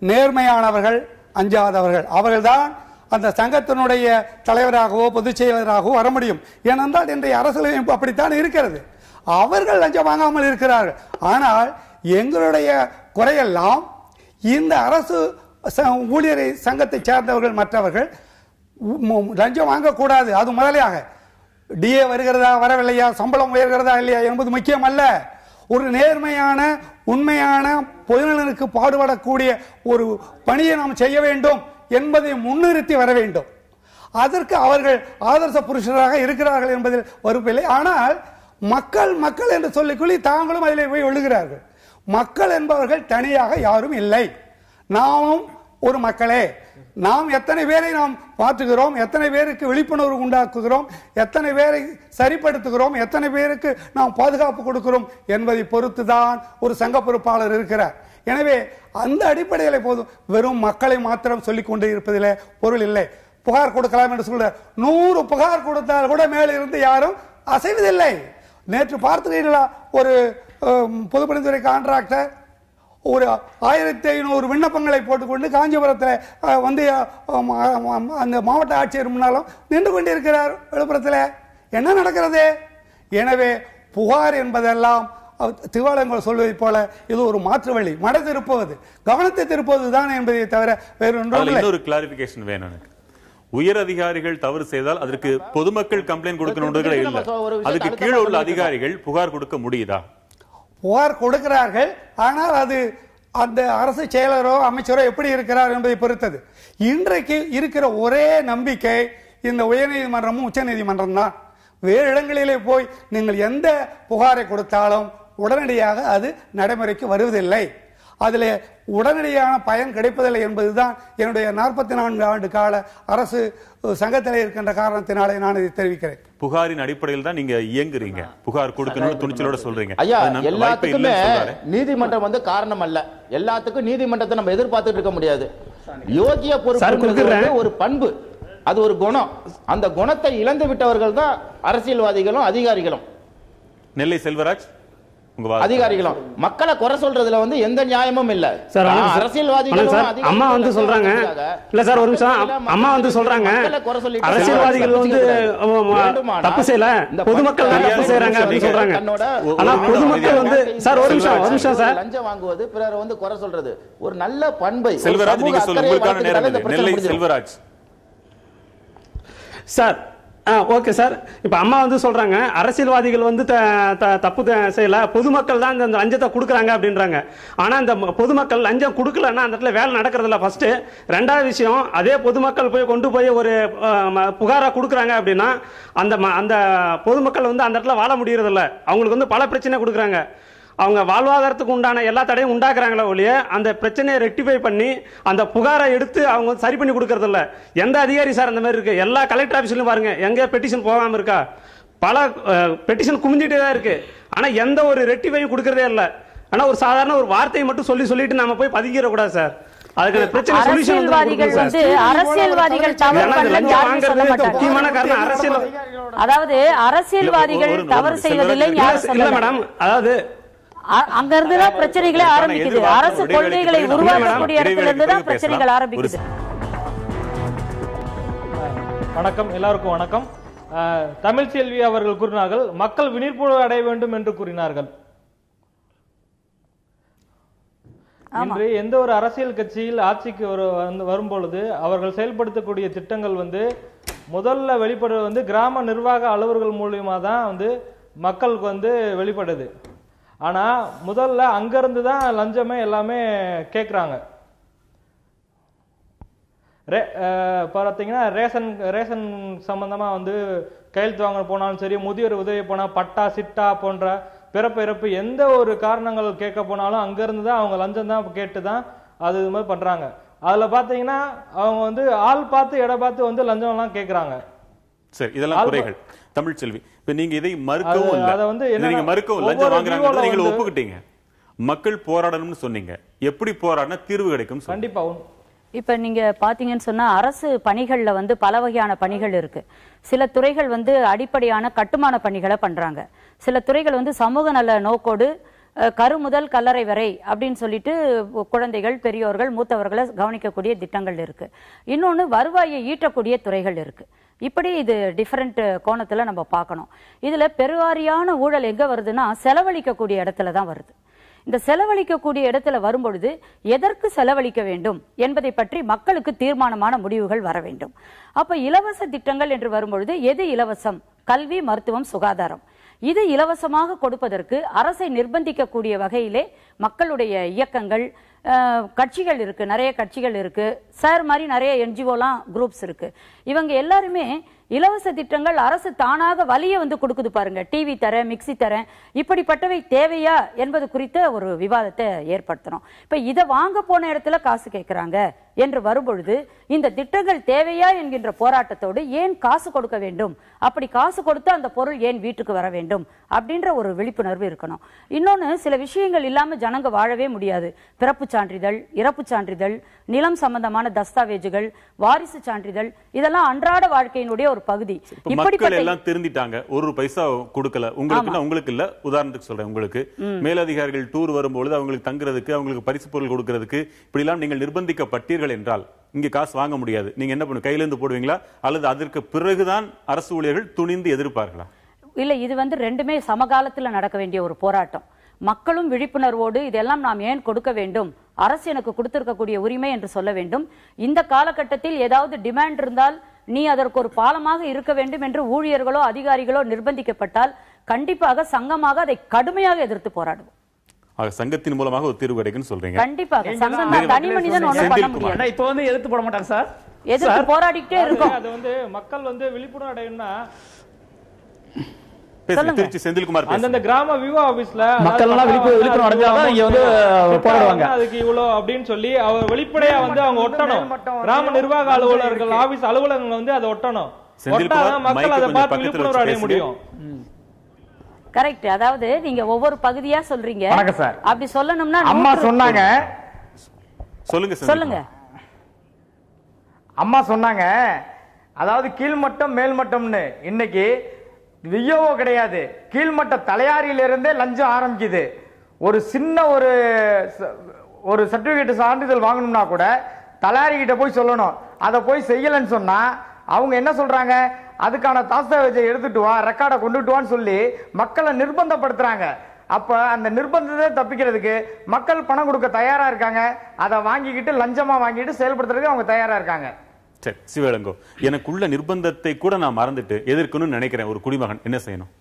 நேர்மையானவர்கள், அஞ்சாதவர்கள். அவர்கள்தான் அந்த சங்கத்தினுடைய தலைவராகவோ பொதுச் செயலராகவோ வர முடியும். ஏனென்றால் இன்றைய அரசியலமைப்பு அப்படித்தான் இருக்கிறது. அவர்கள் லஞ்சம் வாங்காமல் இருக்கிறார்கள். ஆனால் எங்களுடைய குறையெல்லாம் இந்த அரசு ஊழியர் சங்கத்தை சேர்ந்தவர்கள் மற்றவர்கள் லஞ்சம் வாங்கக்கூடாது. அது முதலையாக டிஏ வருகிறதா வரவில்லையா, சம்பளம் உயர்கிறதா இல்லையா என்பது முக்கியம் அல்ல. ஒரு நேர்மையான உண்மையான பொதுநலனுக்கு பாடுபடக்கூடிய ஒரு பணியை நாம் செய்ய வேண்டும் என்பதை முன்னிறுத்தி வர வேண்டும். அதற்கு அவர்கள் ஆதர்ச புருஷராக இருக்கிறார்கள் என்பதில் வருப்பில்லை. ஆனால் மக்கள் மக்கள் என்று சொல்லிக்கொள்ளி தாங்களும் அதில் போய் எழுகிறார்கள். மக்கள் என்பவர்கள் தனியாக யாரும் இல்லை. நாமும் ஒரு மக்களே. நாம் எத்தனை பேரை நாம் மாற்றுகிறோம், எத்தனை பேருக்கு விழிப்புணர்வு உண்டாக்குகிறோம், எத்தனை பேரை சரிப்படுத்துகிறோம், எத்தனை பேருக்கு நாம் பாதுகாப்பு கொடுக்கிறோம் என்பதை பொறுத்துதான் ஒரு சங்க பொறுப்பாளர் இருக்கிறார். எனவே அந்த அடிப்படையில் போதும் வெறும் மக்களை மாத்திரம் சொல்லிக் கொண்டு இருப்பதில் பொருள் இல்லை. புகார் கொடுக்கலாம் என்று சொல்ற 100 புகார் கொடுத்தால் கூட மேலிருந்து யாரும் அசைவதில்லை. நேற்று பார்த்தீர்களா, ஒரு பொதுப்பணித்துறை கான்ட்ராக்டர் ஒரு 1500 விண்ணப்பங்களை போட்டுக்கொண்டு காஞ்சிபுரத்தில் வந்து அந்த மாவட்ட ஆட்சியர் முன்னாலும் நின்று கொண்டிருக்கிறார். விழுப்புரத்தில் என்ன நடக்கிறது? எனவே புகார் என்பதெல்லாம் திவாலங்கள் சொல்வதை போல இது ஒரு மாற்று வழி, மடை திருப்புவது, கவனத்தை திருப்புவது தான் என்பதை தவிர வேறு இன்னொரு கிளாரிபிகேஷன் வேணும். உயர் அதிகாரிகள் தவறு செய்தால் அதற்கு பொதுமக்கள் கம்ப்ளைண்ட் கொடுக்கணும்ன்றதே இல்லை. அதுக்கு கீழே உள்ள அதிகாரிகள் புகார் கொடுக்க முடியுதா? புகார் கொடுக்கிறார்கள். ஆனால் அது அந்த அரசு செயலரோ அமைச்சரோ எப்படி இருக்கிறார் என்பதை பொறுத்தது. இன்றைக்கு இருக்கிற ஒரே நம்பிக்கை இந்த உயர்நீதிமன்றமும் உச்ச நீதிமன்றம் தான். வேறு இடங்களிலே போய் நீங்கள் எந்த புகாரை கொடுத்தாலும் உடனடியாக அது நடைமுறைக்கு வருவதில்லை. அதில் உடனடியான பயன் கிடைப்பதில்லை என்பதுதான் என்னுடைய 44 ஆண்டு கால அரசு சங்கத்தில் இருக்கின்ற காரணத்தினாலே நான் இதை தெரிவிக்கிறேன். புகாரின் அடிப்படையில் தான் நீங்க இயங்குறீங்க, புகார் கொடுக்கணும்னு துணிச்சலோட சொல்றீங்க. ஐயா, எல்லாத்துக்குமே நீதிமன்றம் வந்து காரணம் அல்ல. எல்லாத்துக்கும் நீதிமன்றத்தை நம்ம எதிர்பார்த்துட்டு இருக்க முடியாது. யோகிய பொறுப்பு ஒரு பண்பு, அது ஒரு குணம். அந்த குணத்தை இழந்து விட்டவர்கள் தான் அரசியல்வாதிகளும் அதிகாரிகளும். நெல்லை செல்வராஜ், அதிகாரிகளும் மக்களை குறை சொல்றதுல வந்து எந்த நியாயமும் இல்ல. அரசியல்வாதிகளும் அம்மா வந்து சொல்றாங்க, இல்ல சார் ஒரு நிமிஷம், அம்மா வந்து சொல்றாங்க அரசியல்வாதிகள் வந்து தப்பு செய்யல, பொதுமக்கள் தப்பு செய்யறாங்க அப்படின்னு சொல்றாங்க. ஆனா பொதுமக்கள் வந்து சார் ஒரு நிமிஷம் சார், லஞ்சம் வாங்குவது, பிறரை வந்து குறை சொல்றது ஒரு நல்ல பண்பை. செல்வராஜ், நீங்க சொல்லுங்க, நெல்லை செல்வராஜ் சார். Okay sir. இப்ப அம்மா வந்து சொல்றாங்க அரசியல்வாதிகள் வந்து தப்பு செய்யல, பொதுமக்கள் தான் இந்த லஞ்சத்தை கொடுக்குறாங்க அப்படின்றாங்க. ஆனா இந்த பொதுமக்கள் லஞ்சம் கொடுக்கலன்னா அந்த இடத்துல வேலை நடக்கிறதுல ஃபர்ஸ்ட். ரெண்டாவது விஷயம், அதே பொதுமக்கள் போய் கொண்டு போய் ஒரு புகாரா கொடுக்குறாங்க அப்படின்னா அந்த பொதுமக்கள் வந்து அந்த இடத்துல வாழ முடியறதில்ல. அவங்களுக்கு வந்து பல பிரச்சனை கொடுக்குறாங்க. அவங்க வாழ்வாதாரத்துக்கு உண்டான எல்லா தடையும் உண்டாக்குறாங்களே ஒழிய அந்த பிரச்சனையை ரெக்டிஃபை பண்ணி அந்த புகாரை எடுத்து அவங்க சரி பண்ணி கொடுக்கறது இல்ல. எந்த அதிகாரி சார் அந்த மாதிரி இருக்கு? எல்லா கலெக்டர் ஆபீஸ்லயும் பாருங்க, எங்க பெட்டிஷன் போகாம இருக்கா? பல பெட்டிஷன் குமிஞ்சிட்டே தான் இருக்கு. ஆனா எந்த ஒரு ரெக்டிஃபையும் கொடுக்கறதே இல்லை. ஆனா ஒரு சாதாரண ஒரு வார்த்தையை மட்டும் சொல்லிட்டு நாம போய் பதுங்கிட கூடாது சார். அதுக்கு பிரச்சனை சொல்யூஷன் அரசியல்வாதிகள் வந்து அரசியல்வாதிகள் தவறு பண்ணலன்னு யாரும் சொல்ல மாட்டாங்க. முக்கியமான காரணம் அரசியல். அதாவது அரசியல்வாதிகள் தவறு செய்வதில்லை யாரும் சொல்ல மேடம். அதாவது அங்க இருந்துதான் பிரச்சனைகளே ஆரம்பிக்குது. அரசு கொள்கைகளை உருவாக்கக்கூடிய இடத்துல இருந்துதான் பிரச்சனைகள் ஆரம்பிக்குது. வணக்கம், எல்லாருக்கும் வணக்கம். தமிழ்ச்செல்வி அவர்கள் கூறினார்கள் மக்கள் விழிப்புணர்வு அடைய வேண்டும் என்று கூறினார்கள். இன்று எந்த ஒரு அரசியல் கட்சியில் ஆட்சிக்கு வரும் பொழுது அவர்கள் செயல்படுத்தக்கூடிய திட்டங்கள் வந்து முதல்ல வெளிப்படுறது வந்து கிராம நிர்வாக அலுவலர்கள் மூலியமா தான் வந்து மக்களுக்கு வந்து வெளிப்படுது. ஆனா முதல்ல அங்கிருந்து தான் லஞ்சமே எல்லாமே கேட்குறாங்க. பார்த்தீங்கன்னா ரேஷன் சம்பந்தமா வந்து கையெழுத்து வாங்க போனாலும் சரி, முதியோர் உதவி போனா பட்டா சிட்டா போன்ற பிறப்பு எந்த ஒரு காரணங்கள் கேட்க போனாலும் அங்கிருந்து தான் அவங்க லஞ்சம் தான் கேட்டு தான் அது இது மாதிரி பண்றாங்க. அதுல பாத்தீங்கன்னா அவங்க வந்து ஆள் பார்த்து இடம் பார்த்து வந்து லஞ்சம் எல்லாம் கேட்கறாங்க. சரி, இதெல்லாம் குறைகள். தமிழ்ச்செல்வி, இப்ப நீங்க இதை மறுக்கவும் இல்ல, அதை வந்து நீங்க மறுக்கவும் லஞ்சம் வாங்குறாங்க நீங்க ஒப்புக்கிட்டீங்க. மக்கள் போராடணும்னு சொன்னீங்க. எப்படி போராடினா தீர்வு கிடைக்கும்? கண்டிப்பா. இப்ப நீங்க பாத்தீங்கன்னு சொன்னா அரசு பணிகள்ல வந்து பல வகையான பணிகள் இருக்கு. சில துறைகள் வந்து அடிப்படையான கட்டுமான பணிகளை பண்றாங்க. சில துறைகள் வந்து சமூக நல நோக்கோடு கரு முதல் கல்லறை வரை அப்படின்னு சொல்லிட்டு குழந்தைகள், பெரியோர்கள், மூத்தவர்களை கவனிக்கக்கூடிய திட்டங்கள் இருக்கு. இன்னொன்னு வருவாயை ஈட்டக்கூடிய துறைகள் இருக்கு. இப்படி இது டிஃபரெண்ட் கோணத்துல நம்ம பார்க்கணும். இதுல பெருவாரியான ஊழல் எங்க வருதுன்னா செலவழிக்கக்கூடிய இடத்துல தான் வருது. இந்த செலவழிக்கக்கூடிய இடத்துல வரும்பொழுது எதற்கு செலவழிக்க வேண்டும் என்பதை பற்றி மக்களுக்கு தீர்மானமான முடிவுகள் வர வேண்டும். அப்ப இலவச திட்டங்கள் என்று வரும்பொழுது எது இலவசம்? கல்வி, மருத்துவம், சுகாதாரம். இது இலவசமாக கொடுப்பதற்கு அரசை நிர்பந்திக்கக்கூடிய வகையிலே மக்களுடைய இயக்கங்கள், கட்சிகள் இருக்கு, நிறைய கட்சிகள் இருக்கு, சார் மாதிரி நிறைய என்ஜிஓலாம் குரூப்ஸ் இருக்கு. இவங்க எல்லாருமே இலவச திட்டங்கள் அரசு தானாக வலிய வந்து கொடுக்குது பாருங்க, டிவி தரேன், மிக்சி தரேன், இப்படிப்பட்டவை தேவையா என்பது குறித்த ஒரு விவாதத்தை ஏற்படுத்தணும். இப்ப இதை வாங்க போன இடத்துல காசு கேட்கிறாங்க என்று வரும்பொழுது இந்த திட்டங்கள் தேவையா என்கின்ற போராட்டத்தோடு ஏன் காசு கொடுக்க வேண்டும், அப்படி காசு கொடுத்து அந்த பொருள் ஏன் வீட்டுக்கு வர வேண்டும் அப்படின்ற ஒரு விழிப்புணர்வு இருக்கணும். இன்னொன்னு, சில விஷயங்கள் இல்லாம ஜனங்க வாழவே முடியாது. பிறப்பு சான்றிதழ், இறப்பு சான்றிதழ், நிலம் சம்பந்தமான தஸ்தாவேஜுகள், வாரிசு சான்றிதழ், இதெல்லாம் அன்றாட வாழ்க்கையினுடைய ஒரு பகுதி. மக்கள் எல்லாம் திருந்திட்டாங்க, ஒரு பைசா கொடுக்கல. உங்களுக்கு இல்ல, உதாரணத்துக்கு சொல்றேன். உங்களுக்கு மேலதிகாரிகள் டூர் வரும்போது அவங்களுக்கு தங்குறதுக்கு, அவங்களுக்கு பரிசு பொருள் கொடுக்கறதுக்கு இப்படி எல்லாம் நீங்கள் நிர்பந்திக்கப்பட்டீர்கள் என்றால் இங்க காசு வாங்க முடியாது. நீங்க என்ன பண்ணுங்க, கையில இருந்து போடுவீங்களா அல்லது அதற்கு பிறகுதான் அரசு ஊழியர்கள் துணிந்து எதிர்ப்பார்களா? இல்ல, இது வந்து ரெண்டுமே சமகாலத்துல நடக்க வேண்டிய ஒரு போராட்டம். மக்களும் விழிப்புணர்வோடு இதெல்லாம் நாம் ஏன் கொடுக்க வேண்டும், அரசு எனக்கு கொடுத்திருக்கக்கூடிய உரிமை என்று சொல்ல வேண்டும். இந்த காலகட்டத்தில் ஏதாவது டிமாண்ட் இருந்தால் நீ அதற்கு ஒரு பாலமாக இருக்க வேண்டும் என்று ஊழியர்களோ அதிகாரிகளோ நிர்பந்திக்கப்பட்டால் கண்டிப்பாக சங்கமாக அதை கடுமையாக எதிர்த்து போராடுவோம். சங்கத்தின் மூலமாக ஒரு தீர்வு கிடைக்கும் சொல்றீங்க. கண்டிப்பாக சங்கம் தனி மனிதன் ஒண்ணும் பண்ண முடியாது. இப்போ வந்து எதிர்த்து போட மாட்டாங்க சார், எதிர்த்து போராடிட்டே இருக்கும். அது வந்து மக்கள் வந்து விழிப்புணர்வு அடையணும்னா அந்த கிராம விவோ ஆபீஸ்ல மக்கள் எல்லாம் விழிப்புணர்வு அடைஞ்சாதான் இங்க வந்து போராடுவாங்க. அதுக்கு இவ்வளவு அப்படின்னு சொல்லி அவர் வெளிப்படையா வந்து அவங்க ஒட்டணும். கிராம நிர்வாக அலுவலர்கள் ஆபீஸ் அலுவலகங்கள் வந்து அதை ஒட்டணும். ஒட்டாதான் மக்கள் அதை பார்த்து விழிப்புணர்வு அடைய முடியும். கரெக்ட். அதாவது நீங்க ஒவ்வொரு பகுதியா சொல்றீங்க. அப்படி சொல்லணும்னா அம்மா சொன்னாங்க, சொல்லுங்க. அம்மா சொன்னாங்க, அதாவது கீழ்மட்டம் மேல்மட்டம்னு. இன்னைக்கு வியோவோ கிடையாது, கீழ்மட்ட தலையாரியிலிருந்தே லஞ்சம் ஆரம்பிக்குது. ஒரு சின்ன ஒரு சர்டிபிகேட் சான்றிதழ் வாங்கணும்னா கூட தலையாரி கிட்ட போய் சொல்லணும். அதை போய் செய்யலன்னு சொன்னா அவங்க என்ன சொல்றாங்க, அதுக்கான தாஸ்தாவேஜை எடுத்துட்டு வா, ரெக்கார்டை கொண்டுட்டு வான்னு சொல்லி மக்களை நிர்பந்தப்படுத்துறாங்க. அப்ப அந்த நிர்பந்தத்தை தப்பிக்கிறதுக்கு மக்கள் பணம் கொடுக்க தயாரா இருக்காங்க. அதை வாங்கிக்கிட்டு லஞ்சமா வாங்கிட்டு செயல்படுத்துறதுக்கு அவங்க தயாரா இருக்காங்க. சரி சிவலங்கோ, எனக்குள்ள நிர்பந்தத்தை கூட நான் மறந்துட்டு எதிர்க்கணும்னு நினைக்கிறேன் ஒரு குடிமகன், என்ன செய்யணும்?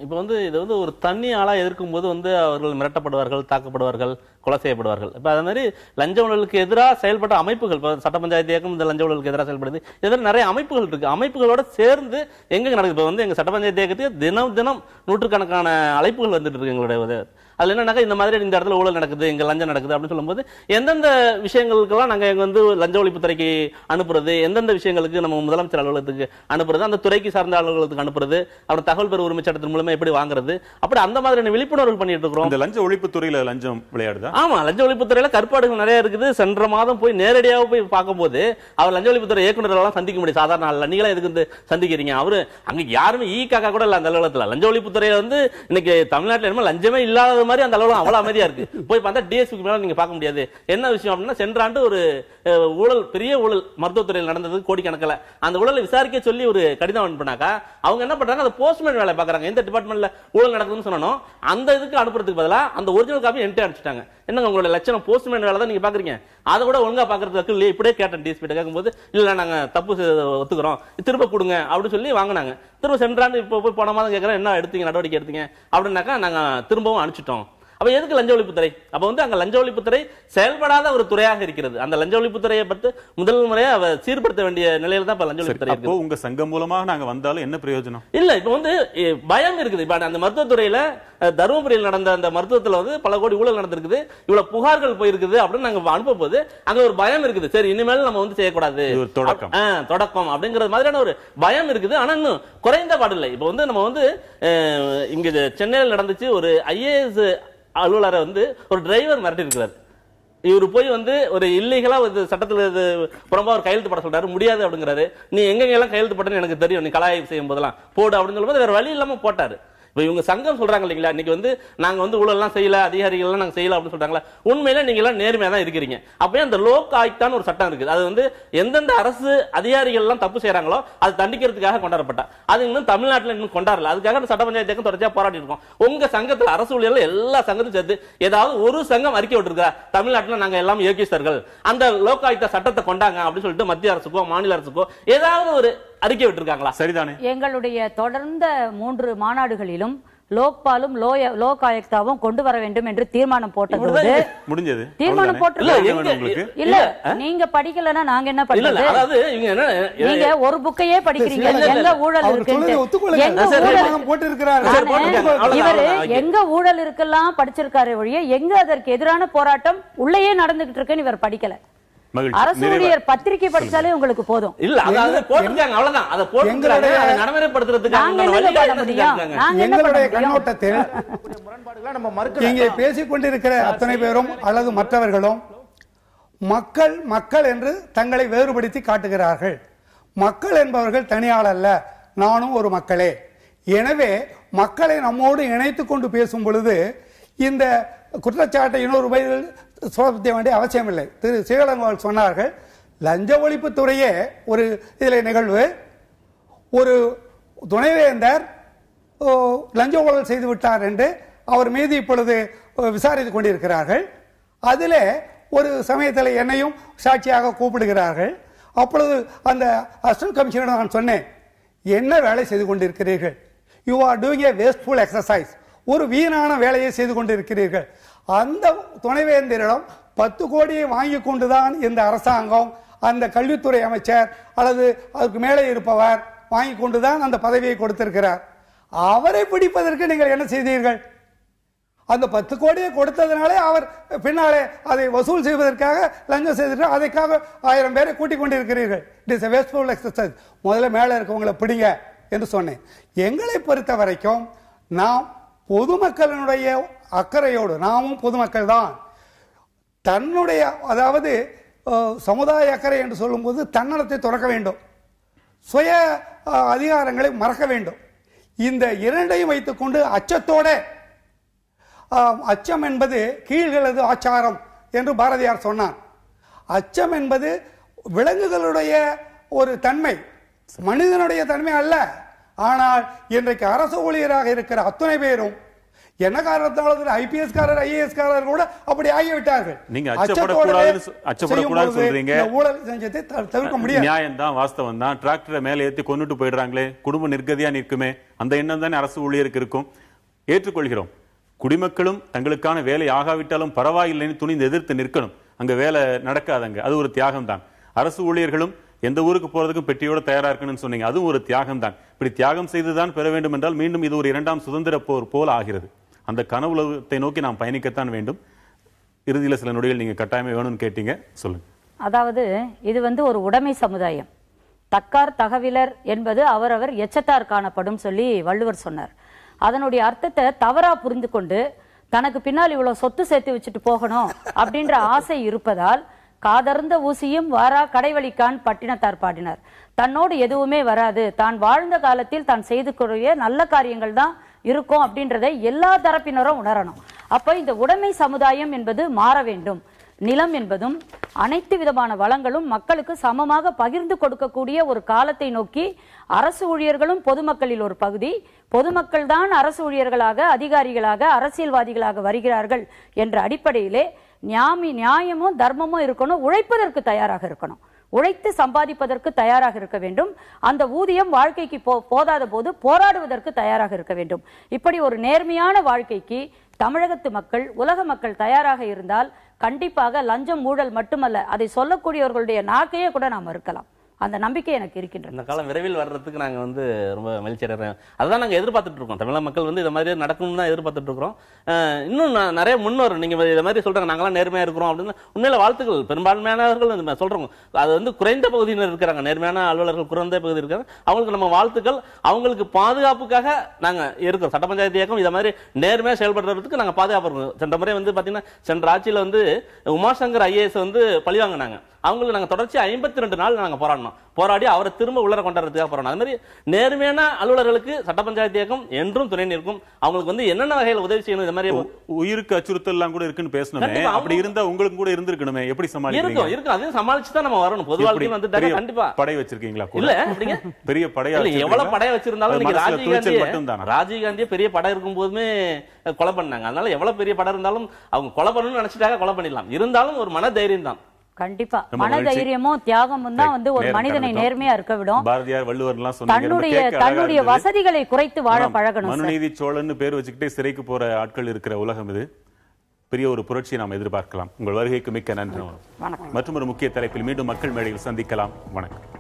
இப்போ வந்து இது வந்து ஒரு தனி ஆளா எதிர்க்கும் போது வந்து அவர்கள் மிரட்டப்படுவார்கள், தாக்கப்படுவார்கள், கொலை செய்யப்படுவார்கள். இப்போ அதே மாதிரி லஞ்ச ஊழலுக்கு எதிராக செயல்பட்ட அமைப்புகள், இப்போ சட்ட பஞ்சாயத்து இயக்கம் இந்த லஞ்ச ஊழலுக்கு எதிராக செயல்படுது. இதில் நிறைய அமைப்புகள் இருக்கு. அமைப்புகளோட சேர்ந்து எங்க நடக்குது? இப்போ வந்து எங்க சட்ட பஞ்சாயத்து இயக்கத்துக்கு தினம் நூற்றுக்கணக்கான அழைப்புகள் வந்துட்டு இருக்கு எங்களுடைய. அதுல என்னன்னாக்கா இந்த மாதிரி இந்த இடத்துல ஊழல் நடக்குது, இங்க லஞ்சம் நடக்குது அப்படின்னு சொல்லும்போது எந்தெந்த விஷயங்களுக்கெல்லாம் நாங்க எங்க வந்து லஞ்ச ஒழிப்புத்துறைக்கு அனுப்புறது, எந்தெந்த விஷயங்களுக்கு நம்ம முதலமைச்சர் அலுவலகத்துக்கு அனுப்புறது, அந்த துறைக்கு சார்ந்த அலுவலகத்துக்கு அனுப்புறது, அப்புறம் தகவல் பெற உரிமை சட்டத்தின் மூலமா எப்படி வாங்குறது, அப்படி அந்த மாதிரியான விழிப்புணர்வு பண்ணிட்டு இருக்கிறோம். இந்த லஞ்ச ஒழிப்புத்துறையில லஞ்சம் விளையாடுதா? ஆமா, லஞ்ச ஒழிப்புத்துறையில கற்பாடுகள் நிறைய இருக்குது. சென்ற மாதம் போய் நேரடியாக போய் பார்க்கும்போது அவர் லஞ்ச ஒழிப்புத்துறை இயக்குநர்களெல்லாம் சந்திக்க முடியும். சாதாரண ஆள் நீங்களா எதுக்கு வந்து சந்திக்கிறீங்க? அவரு அங்க யாருமே காக்கா கூட இல்ல அந்த அலுவலகத்துல. லஞ்ச ஒழிப்புத்துறையில வந்து இன்னைக்கு தமிழ்நாட்டில் என்ன லஞ்சமே இல்லாத மாதிரி அந்த அலுவலகம் அவ்வளவு அமைதியா இருக்கு. போய் பார்த்தா டிஎஸ்பிக்கு மேல நீங்க பார்க்க முடியாது. என்ன விஷயம் அப்படின்னா, சென்ற ஆண்டு ஒரு ஊழல், பெரிய ஊழல் மருத்துவத்துறையில் நடந்தது கோடிக்கணக்கில். அந்த ஊழலை விசாரிக்க சொல்லி ஒரு கடிதம் அனுப்பினாக்கா அவங்க என்ன பண்றாங்க, அந்த போஸ்ட்மேன் வேலை பாக்குறாங்க. எந்த டிபார்ட்மெண்ட்ல ஊழல் நடக்குதுன்னு சொன்னோம் அந்த இதுக்கு அனுப்புறதுக்கு பதிலா அந்த ஒரிஜினல் காப்பி என்கிட்ட அனுப்பிச்சிட்டாங்க. என்னங்க உங்களோட லட்சணம் போஸ்ட்மேன் வேலை தான் நீங்க பாக்குறீங்க, அதை கூட ஒழுங்கா பாக்குறதுக்கு இல்லையே. இப்படியே கேட்டேன் டிஎஸ்பி கேட்கும்போது, இல்ல நாங்க தப்பு ஒத்துக்கிறோம், திரும்ப கொடுங்க அப்படின்னு சொல்லி வாங்கினாங்க. திரும்ப சென்றாண்டு இப்போ போன மாதம் கேட்கறேன், என்ன எடுத்தீங்க, நடவடிக்கை எடுத்தீங்க அப்படின்னாக்கா நாங்க திரும்பவும் அனுப்பிச்சிட்டோம். அப்ப எதுக்கு லஞ்ச ஒழிப்புத்துறை? அப்ப வந்து அங்க லஞ்ச ஒழிப்புத்துறை செயல்படாத ஒரு துறையாக இருக்கிறது. அந்த லஞ்ச ஒழிப்புத்துறையை பற்றி முதல் முறையா அவ சீர்படுத்த வேண்டிய நிலையில தான் இப்ப லஞ்ச ஒழிப்புத்துறை இருக்கு. உங்க சங்கம் மூலமாக நாங்க வந்தாலும் என்ன பிரயோஜனம் இல்ல. இப்ப வந்து பயம் இருக்குது. இப்ப அந்த மருத்துவத்துறையில தருமபுரியில் நடந்த அந்த மருத்துவத்துல வந்து பல கோடி ஊழல் நடந்திருக்குது, இவ்வளவு புகார்கள் போயிருக்குது அப்படின்னு நாங்க அனுப்பும் போது அங்க ஒரு பயம் இருக்குது. சரி, இனிமேல் நம்ம வந்து செய்யக்கூடாது, தொடக்கம் அப்படிங்கறது மாதிரியான ஒரு பயம் இருக்குது. ஆனா இன்னும் குறைந்த பாடில்லை. இப்ப வந்து நம்ம வந்து இங்க சென்னையில் நடந்துச்சு, ஒரு ஐஏஎஸ் அலுவலரை வந்து ஒரு டிரைவர் மிரட்டி இருக்கிறார். இவரு போய் வந்து ஒரு இல்லீகலா சட்டத்துல புறம்பா ஒரு கையெழுத்து போட சொல்றாரு, முடியாது அப்படிங்கிறாரு. நீ எங்கெல்லாம் கையெழுத்து போட்டேன்னு எனக்கு தெரியும், நீ கலாய்வு செய்யும் போதெல்லாம் போடு அப்படின்னு சொல்லும்போது வேற வழி இல்லாம போட்டாரு. இப்ப இவங்க சங்கம் சொல்றாங்க இல்லைங்களா, இன்னைக்கு வந்து நாங்க வந்து ஊழல் எல்லாம் செய்யல, அதிகாரிகள் எல்லாம் நாங்க செய்யல அப்படின்னு சொல்றாங்களா, உண்மையில நீங்க எல்லாம் நேர்மையா தான் இருக்கிறீங்க. அப்பயே அந்த லோக் ஆயுக்தான்னு ஒரு சட்டம் இருக்குது. அது வந்து எந்தெந்த அரசு அதிகாரிகள் எல்லாம் தப்பு செய்யறாங்களோ அது தண்டிக்கிறதுக்காக கொண்டாடப்பட்ட, அது இன்னும் தமிழ்நாட்டில் இன்னும் கொண்டாடல. அதுக்காக சட்ட பஞ்சாயத்து தொடர்ச்சியா போராட்டி இருக்கோம். உங்க சங்கத்தில் அரசு ஊழியர்கள் எல்லா சங்கத்தையும் சேர்த்து ஏதாவது ஒரு சங்கம் அறிக்கை விட்டுருக்கா, தமிழ்நாட்டில் நாங்க எல்லாம் யோகிஸ்தர்கள், அந்த லோக் ஆயுக்தா சட்டத்தை கொண்டாங்க அப்படின்னு சொல்லிட்டு மத்திய அரசுக்கோ மாநில அரசுக்கோ ஏதாவது ஒரு அறிக்கை விட்டுருக்காங்களா? சரிதானே. எங்களுடைய தொடர்ந்த 3 மாநாடுகளிலும் லோக்பாலும் லோக் ஆயுக்தாவும் கொண்டு வர வேண்டும் என்று தீர்மானம் போட்டது முடிஞ்சது. தீர்மானம் போட்டு இல்ல, நீங்க படிக்கலன்னா நாங்க என்ன படிக்கிறது? அதாவது நீங்க ஒரு புக்கையே படிக்கிறீங்க, எங்க ஊழல் இருக்கு, இவரு எங்க ஊழல் இருக்குல்லாம் படிச்சிருக்காரு ஒழிய எங்க அதற்கு எதிரான போராட்டம் உள்ளேயே நடந்துகிட்டு இருக்குன்னு இவர் படிக்கல. அரசு ஊழியர் பத்திரிகை படிச்சாலே உங்களுக்கு போதும். இல்ல, அதாவது போட்டுருக்காங்க, அவ்வளவுதான். அதை போட்டுருக்காங்க, அதை நடைமுறைப்படுத்துறதுக்கு எங்களுடைய கண்ணோட்டத்தில் இங்கே பேசிக் கொண்டிருக்கிற அத்தனை பேரும் அல்லது மற்றவர்களும் மக்கள் மக்கள் என்று தங்களை வேறுபடுத்தி காட்டுகிறார்கள். மக்கள் என்பவர்கள் தனியாள் அல்ல, நானும் ஒரு மக்களே. எனவே மக்களை நம்மோடு இணைத்துக் கொண்டு பேசும் பொழுது இந்த குற்றச்சாட்டை இன்னொரு வயதில் சுமத்த வேண்டிய அவசியம் இல்லை. திரு சீலங்கோவல் சொன்னார்கள், லஞ்ச ஒழிப்புத்துறையே ஒரு இதில் நிகழ்வு, ஒரு துணைவேந்தர் லஞ்ச ஊழல் செய்து விட்டார் என்று அவர் மீது இப்பொழுது விசாரித்துக் கொண்டிருக்கிறார்கள். அதில் ஒரு சமயத்தில் என்னையும் சாட்சியாக கூப்பிடுகிறார்கள். அப்பொழுது அந்த அசிஸ்டன்ட் கமிஷனர் நான் சொன்னேன், என்ன வேலை செய்து கொண்டிருக்கிறீர்கள்? You are doing A wasteful exercise, ஒரு வீணான வேலையை செய்து கொண்டிருக்கிறீர்கள். அந்த துணைவேந்தரிடம் 10 கோடியை வாங்கி கொண்டுதான் இந்த அரசாங்கம், அந்த கல்வித்துறை அமைச்சர் அல்லது அதுக்கு மேலே இருப்பவர் வாங்கி கொண்டுதான் அந்த பதவியை கொடுத்திருக்கிறார். அவரை பிடிப்பதற்கு நீங்கள் என்ன செய்தீர்கள்? அந்த 10 கோடியை கொடுத்ததுனாலே அவர் பின்னாலே அதை வசூல் செய்வதற்காக லஞ்சம் செய்திருக்கிறார். அதற்காக 1000 பேரை கூட்டிக் கொண்டிருக்கிறீர்கள். It is a wasteful exercise. முதல்ல மேலே இருக்கவங்களை பிடிங்க என்று சொன்னேன். எங்களை பொறுத்த வரைக்கும் நாம் பொதுமக்களினுடைய அக்கறையோடு, நாமும் பொதுமக்கள் தான், தன்னுடைய அதாவது சமுதாய அக்கறை என்று சொல்லும்போது தன்னலத்தை துறக்க வேண்டும், சுய அதிகாரங்களை மறக்க வேண்டும். இந்த இரண்டையும் வைத்துக்கொண்டு அச்சத்தோட, அச்சம் என்பது கீழ்களது ஆச்சாரம் என்று பாரதியார் சொன்னார். அச்சம் என்பது விலங்குகளுடைய ஒரு தன்மை, மனிதனுடைய தன்மை அல்ல. ஆனால் இன்றைக்கு அரசு ஊழியராக இருக்கிற அத்தனை பேரும் என்ன காரணத்தால் ஐபிஎஸ் காரர் ஐஏஎஸ் காரர் கூட அப்படி ஆகிவிட்டார்கள். நீங்க அச்சப்படக்கூடாது சொல்றீங்க, ஊழல் செஞ்சதை தவிர்க்க முடியாது. நியாயம் தான், வாஸ்தவம் தான். டிராக்டரை மேலே ஏற்றி கொண்டுட்டு போயிடுறாங்களே, குடும்ப நிர்கதியா நிற்குமே, அந்த எண்ணம் தானே அரசு ஊழியருக்கு இருக்கும். ஏற்றுக்கொள்கிறோம், குடிமக்களும் தங்களுக்கான வேலை ஆகாவிட்டாலும் பரவாயில்லைன்னு துணிந்து எதிர்த்து நிற்கணும். அங்க வேலை நடக்காதங்க, அது ஒரு தியாகம் தான். அரசு ஊழியர்களும் எந்த ஊருக்கு போறதுக்கும் பெட்டியோட தயாரா இருக்கணும்னு சொன்னீங்க, அதுவும் ஒரு தியாகம் தான். இப்படி தியாகம் செய்துதான் பெற வேண்டும் என்றால் மீண்டும் இது ஒரு 2ஆம் சுதந்திர போர் போல் ஆகிறது. அந்த கனவுலகத்தை நோக்கி நாம் பயணிக்கத்தான் வேண்டும். இறுதியில் சில நொடிகள் நீங்க கட்டாயமே வேணும்னு கேட்டீங்க, சொல்லுங்க. அதாவது இது ஒரு உடைமை சமுதாயம். தக்கார் தகவிலர் என்பது அவரவர் எச்சத்தார் காணப்படும் சொல்லி வள்ளுவர் சொன்னார். அதனுடைய அர்த்தத்தை தவறா புரிந்து கொண்டு தனக்கு பின்னால் இவ்வளவு சொத்து சேர்த்து வச்சுட்டு போகணும் அப்படின்ற ஆசை இருப்பதால் காதர்ந்த ஊசியும் வாரா கடைவழிக்கான் பட்டினத்தார் பாடினார். தன்னோடு எதுவுமே வராது, தான் வாழ்ந்த காலத்தில் தான் செய்து கொள்ள நல்ல காரியங்கள் தான் இருக்கும் அப்படின்றதை எல்லா தரப்பினரும் உணரணும். அப்ப இந்த உடைமை சமுதாயம் என்பது மாற வேண்டும். நிலம் என்பதும் அனைத்து விதமான வளங்களும் மக்களுக்கு சமமாக பகிர்ந்து கொடுக்கக்கூடிய ஒரு காலத்தை நோக்கி அரசு ஊழியர்களும் பொதுமக்களில் ஒரு பகுதி, பொதுமக்கள் தான் அரசு ஊழியர்களாக, அதிகாரிகளாக, அரசியல்வாதிகளாக வருகிறார்கள் என்ற அடிப்படையிலே நியாயமும் தர்மமும் இருக்கணும். உழைப்பதற்கு தயாராக இருக்கணும், உழைத்து சம்பாதிப்பதற்கு தயாராக இருக்க வேண்டும். அந்த ஊதியம் வாழ்க்கைக்கு போதாத போது போராடுவதற்கு தயாராக இருக்க வேண்டும். இப்படி ஒரு நேர்மையான வாழ்க்கைக்கு தமிழகத்து மக்கள், உலக மக்கள் தயாராக இருந்தால் கண்டிப்பாக லஞ்சம் ஊழல் மட்டுமல்ல, அதை சொல்லக்கூடியவர்களுடைய நாக்கையே கூட நாம் இருக்கலாம். அந்த நம்பிக்கை எனக்கு இருக்கின்றது. இந்த காலம் விரைவில் வர்றதுக்கு நாங்க ரொம்ப மகிழ்ச்சி அடைகிறோம். அதான் நாங்க எதிர்பார்த்துட்டு இருக்கோம். தமிழக மக்கள் இந்த மாதிரி நடக்கணும்னு தான் எதிர்பார்த்துட்டு இருக்கிறோம். இன்னும் நிறைய முன்னோர் நீங்க இதை மாதிரி சொல்றாங்க, நாங்களாம் நேர்மையா இருக்கிறோம் அப்படின்னு உண்மையில வாழ்த்துக்கள். பெரும்பான்மையானவர்கள் சொல்றோம், அது குறைந்த பகுதியினர் இருக்கிறாங்க, நேர்மையான அலுவலர்கள் குறைந்த பகுதி இருக்காங்க. அவங்களுக்கு நம்ம வாழ்த்துக்கள். அவங்களுக்கு பாதுகாப்புக்காக நாங்க இருக்கிறோம். சட்ட பஞ்சாயத்து இயக்கம் இதை மாதிரி நேர்மையா செயல்படுறதுக்கு நாங்க பாதுகாப்பு இருக்கோம். சென்ற முறை பாத்தீங்கன்னா சென்ற ஆட்சியில உமாசங்கர் IAS பழிவாங்கினாங்க. அவங்களுக்கு நாங்க தொடர்ச்சி 52 நாள் நாங்க போராடி அவரை திரும்ப உள்ளர கொண்டாடுறதுக்காக போராடணும். அது மாதிரி நேர்மையான அலுவலர்களுக்கு சட்ட பஞ்சாயத்து இயக்கம் என்றும் துணை நிற்கும். அவங்களுக்கு என்னென்ன வகையில் உதவி செய்யணும், இந்த மாதிரி உயிருக்கு அச்சுறுத்தல் எல்லாம் கூட இருக்குன்னு பேசணுமே, அப்படி இருந்தா உங்களுக்கு கூட இருந்திருக்கணுமே, எப்படி சமாளிக்கிறீங்க? இருக்கும் அதையும் சமாளிச்சு தான் நம்ம வரணும். பொது வாழ்க்கையில் வந்துட்டாங்க. கண்டிப்பா படை வச்சிருக்கீங்களா? இல்ல பெரிய படையா எவ்வளவு படை வச்சிருந்தாலும் ராஜீவ்காந்தியே பெரிய படை இருக்கும் போதுமே கொலை பண்ணாங்க. அதனால எவ்வளவு பெரிய படை இருந்தாலும் அவங்க கொலை பண்ணணும்னு நினைச்சிட்டாங்க, கொலை பண்ணிடலாம். இருந்தாலும் ஒரு மன தைரியம் தான். கண்டிப்பா மன தைரியமும் தியாகமும் தான் ஒரு மனிதனை நேர்மையா இருக்க விடும். பாரதியார், வள்ளுவர்லாம் தன்னுடைய வசதிகளை குறைத்து வாழ பழகணும். மனுநீதி சோழன் பேர் வச்சுக்கிட்டே சிறைக்கு போற ஆட்கள் இருக்கிற உலகம் இது. பெரிய ஒரு புரட்சியை நாம் எதிர்பார்க்கலாம். உங்கள் வருகைக்கு மிக்க நன்றி. மற்றும் ஒரு முக்கிய தலைப்பில் மீண்டும் மக்கள் மேடையில் சந்திக்கலாம். வணக்கம்.